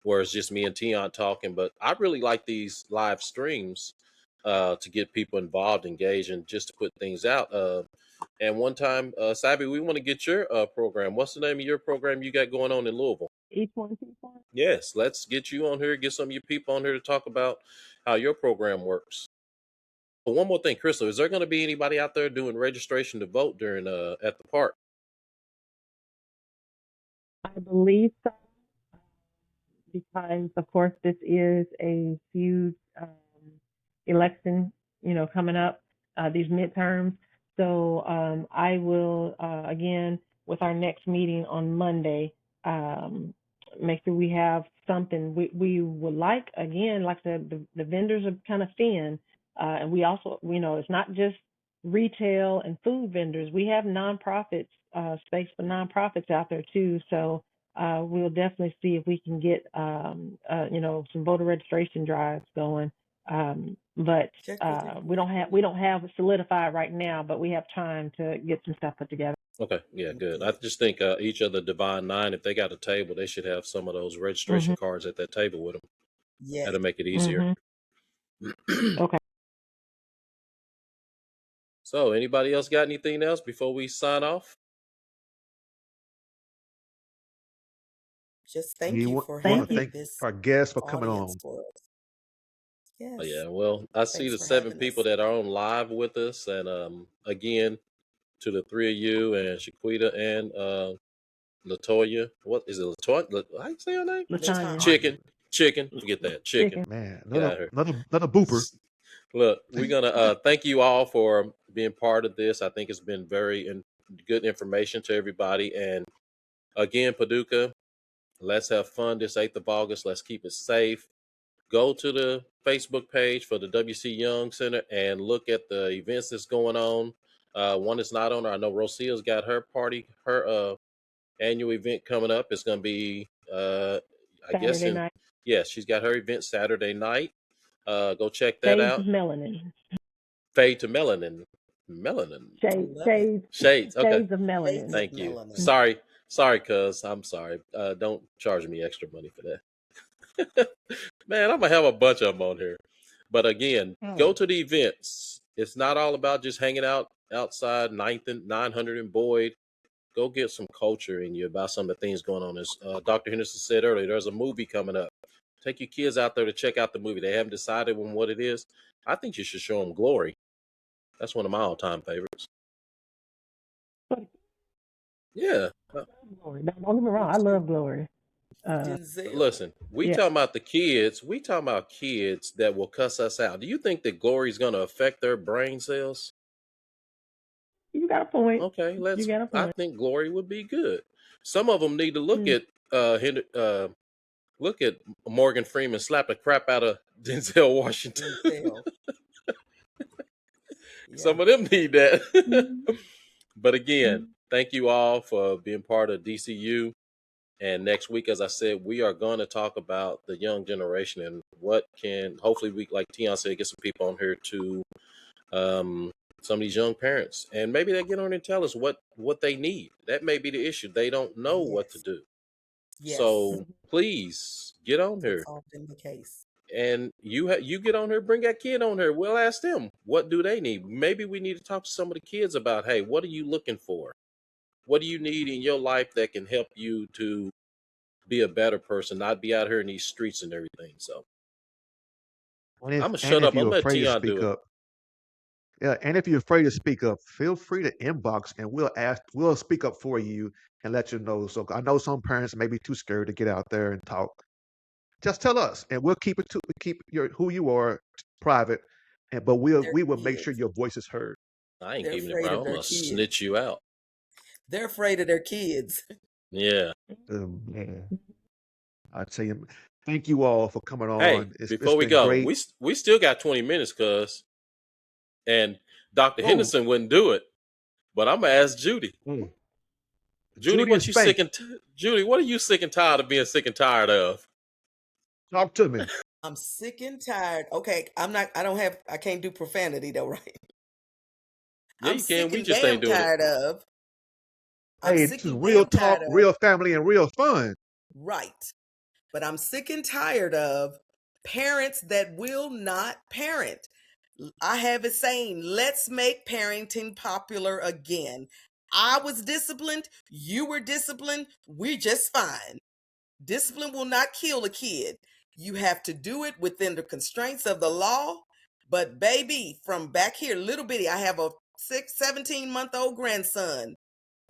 where it's just me and Tion talking. But I really like these live streams to get people involved, engaged, and just to put things out. And one time, Sabi, we want to get your program. What's the name of your program you got going on in Louisville? Each one, each one. Yes, let's get you on here, get some of your people on here to talk about how your program works. But one more thing, Crystal, is there going to be anybody out there doing registration to vote during at the park? I believe so, because of course this is a huge election, coming up, these midterms. So I will again with our next meeting on Monday, make sure we have something. We would like, again, like I said, the vendors are kind of thin, and we also, it's not just retail and food vendors. We have nonprofits, space for nonprofits out there too. So we'll definitely see if we can get some voter registration drives going. But we don't have it solidified right now, but we have time to get some stuff put together. Okay, yeah, good. I just think each of the Divine Nine, if they got a table, they should have some of those registration cards at that table with them. Yeah. That'll make it easier. Okay. So, anybody else got anything else before we sign off? Just thank you for having this our guests for coming on. for us. Yes. Oh, yeah, well, I see the 7 people that are on live with us, and again, to the 3 of you and Shaquita and Latoya. What is it? Latoya? How you say her name? Latanya. Chicken. Forget that. Chicken. Man, another booper. Look, we're gonna thank you all for being part of this. I think it's been very good information to everybody. And again, Paducah, let's have fun this 8th of August. Let's keep it safe. Go to the Facebook page for the WC Young Center and look at the events that's going on. One is not on. I know Rosia's got her party, her annual event coming up. It's going to be, Saturday night. Yes, she's got her event Saturday night. Go check that out. Melanin. Fade to melanin. Melanin. Shades. Okay. Shades of melanin. Thank you. Sorry, cuz. I'm sorry. Don't charge me extra money for that. Man, I'm gonna have a bunch of them on here. But again, go to the events. It's not all about just hanging out outside 900 and Boyd. Go get some culture in you about some of the things going on. As Dr. Henderson said earlier, there's a movie coming up. Take your kids out there to check out the movie. They haven't decided on what it is. I think you should show them Glory. That's one of my all-time favorites. Yeah. Glory. Don't get me wrong. I love Glory. Denzel. Listen, we Yeah, talking about the kids. We talking about kids that will cuss us out. Do you think that Glory's going to affect their brain cells? you got a point. Okay, You let's. got a I point. think Glory would be good. Some of them need to look Mm. at look at Morgan Freeman slap the crap out of Denzel Washington. Denzel. Yeah. Some of them need that. Mm. But again, thank you all for being part of DCU. And next week, as I said, we are going to talk about the young generation and what can hopefully we, like Tion said, get some people on here to some of these young parents, and maybe they get on and tell us what they need. That may be the issue. They don't know what to Yes. do. Yes. So please get on here. That's often the case. And you get on here, bring that kid on here. We'll ask them what do they need. Maybe we need to talk to some of the kids about, hey, what are you looking for? What do you need in your life that can help you to be a better person, not be out here in these streets and everything. So I'm gonna And shut if up. I'm you're gonna let afraid to Tion do speak it. up, yeah, and if you're afraid to speak up, feel free to inbox and we'll speak up for you and let you know. So I know some parents may be too scared to get out there and talk. Just tell us, and we'll keep your who you are private, and but They're we will make sure kids. your voice is heard. I ain't They're keeping it, afraid bro. of I'm their gonna kids. snitch you out. They're afraid of their kids. Yeah. Yeah. I tell you, thank you all for coming Hey, on. It's before we been go, great. we still got 20 minutes, cuz, and Dr. Oh, Henderson wouldn't do it. But I'm gonna ask Judy. Judy, Judy and what you Spank, sick and Judy? What are you sick and tired of being sick and tired of? talk to me. I'm sick and tired. Okay, I can't do profanity though, right? Yeah, I'm you can. sick We and just ain't damn doing it. tired of. I'm Hey, sick this is and real damn talk, tired of. real family, and real fun. Right. But I'm sick and tired of parents that will not parent. I have it saying, let's make parenting popular again. I was disciplined. You were disciplined. We're just fine. Discipline will not kill a kid. You have to do it within the constraints of the law. But baby, from back here, little bitty, I have a 17-month-old grandson.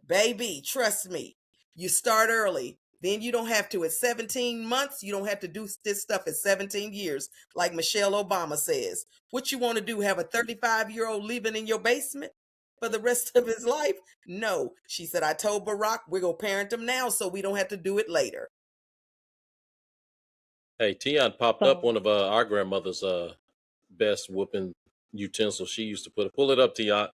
Baby, trust me, you start early. Then you don't have to at 17 months. You don't have to do this stuff at 17 years, like Michelle Obama says. What you want to do, have a 35-year-old living in your basement for the rest of his life? No. She said, I told Barack we're going to parent him now so we don't have to do it later. Hey, Tion popped up So, one of our grandmother's best whooping utensils. She used to pull it up, Tion.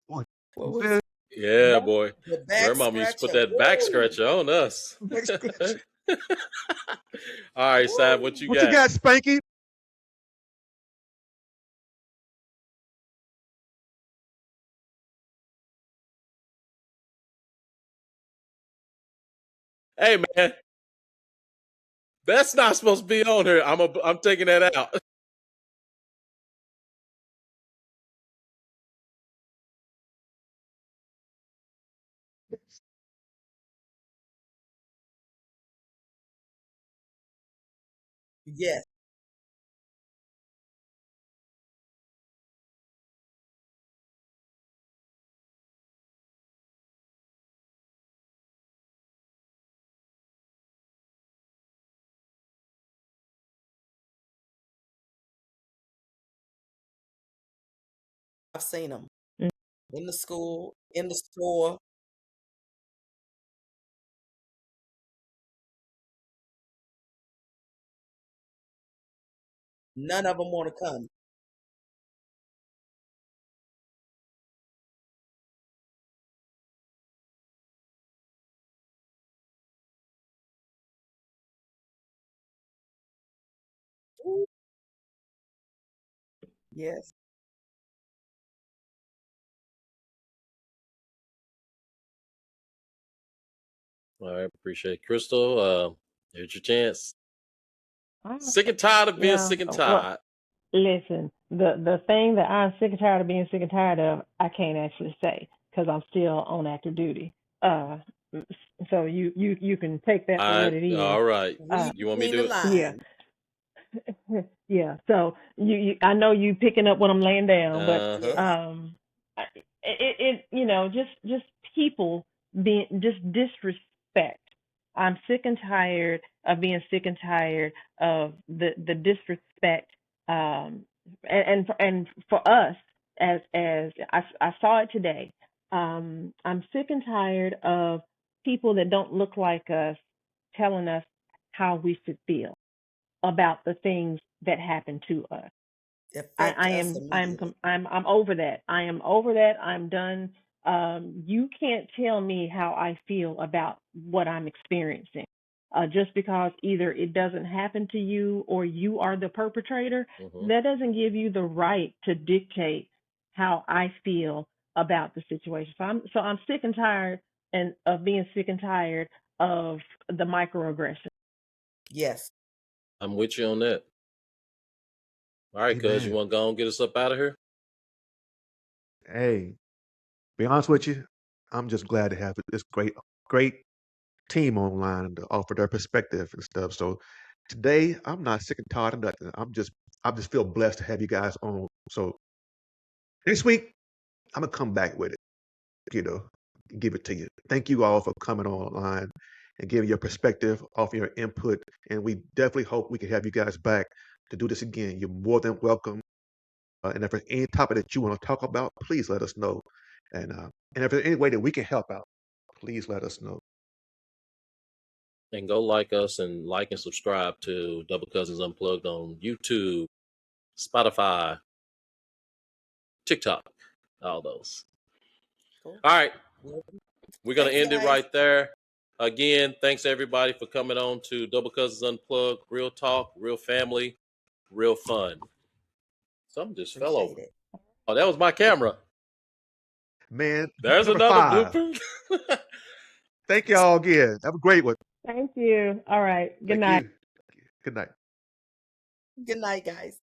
What What you was said? Yeah, back, boy. the back Grandmama used to put scratcher? that back Woo! scratcher on us. Back scratch. All right, Sav, what Woo! you What you got? got, Spanky? Hey, man, that's not supposed to be on here. I'm taking that out. Yes. I've seen them mm, in the school, in the store. None of them want to come. Ooh, yes. All right, appreciate it. Crystal. Here's your chance. Ah, Sick and tired of being yeah. sick and Well, tired. listen, the thing that I'm sick and tired of being sick and tired of, I can't actually say because I'm still on active duty. Uh, so you can take that for what it is. All right. Uh, Read You want me to between the do it? yeah, lines. yeah. So I know you picking up what I'm laying down, but Uh-huh. Yes. just people being just disrespect. I'm sick and tired of being sick and tired of the disrespect. And for us as I saw it today. I'm sick and tired of people that don't look like us telling us how we should feel about the things that happen to us. Affect I us am immediately. I'm over that. I am over that. I'm done. You can't tell me how I feel about what I'm experiencing. Just because either it doesn't happen to you or you are the perpetrator, that doesn't give you the right to dictate how I feel about the situation. So I'm sick and tired and of being sick and tired of the microaggression. Yes. I'm with you on that. All right, cuz, you Amen. want to go and get us up out of here? Hey, be honest with you, I'm just glad to have this great team online to offer their perspective and stuff. So today, I'm not sick and tired of nothing. I just feel blessed to have you guys on. So next week, I'm gonna come back with it. You know, give it to you. Thank you all for coming online and giving your perspective, offering your input, and we definitely hope we can have you guys back to do this again. You're more than welcome. And if there's any topic that you want to talk about, please let us know. And if there's any way that we can help out, please let us know. And go like us and like and subscribe to Double Cousins Unplugged on YouTube, Spotify, TikTok, all those. Cool. All right. We're going to Thanks, end it guys. right there. Again, thanks everybody for coming on to Double Cousins Unplugged. Real talk, real family, real fun. Something just fell over. Appreciate it. Oh, that was my camera. Man, There's number another 5. blooper. Thank y'all again. Have a great one. Thank you. All right. Good Thank night. you. Good night. Good night, guys.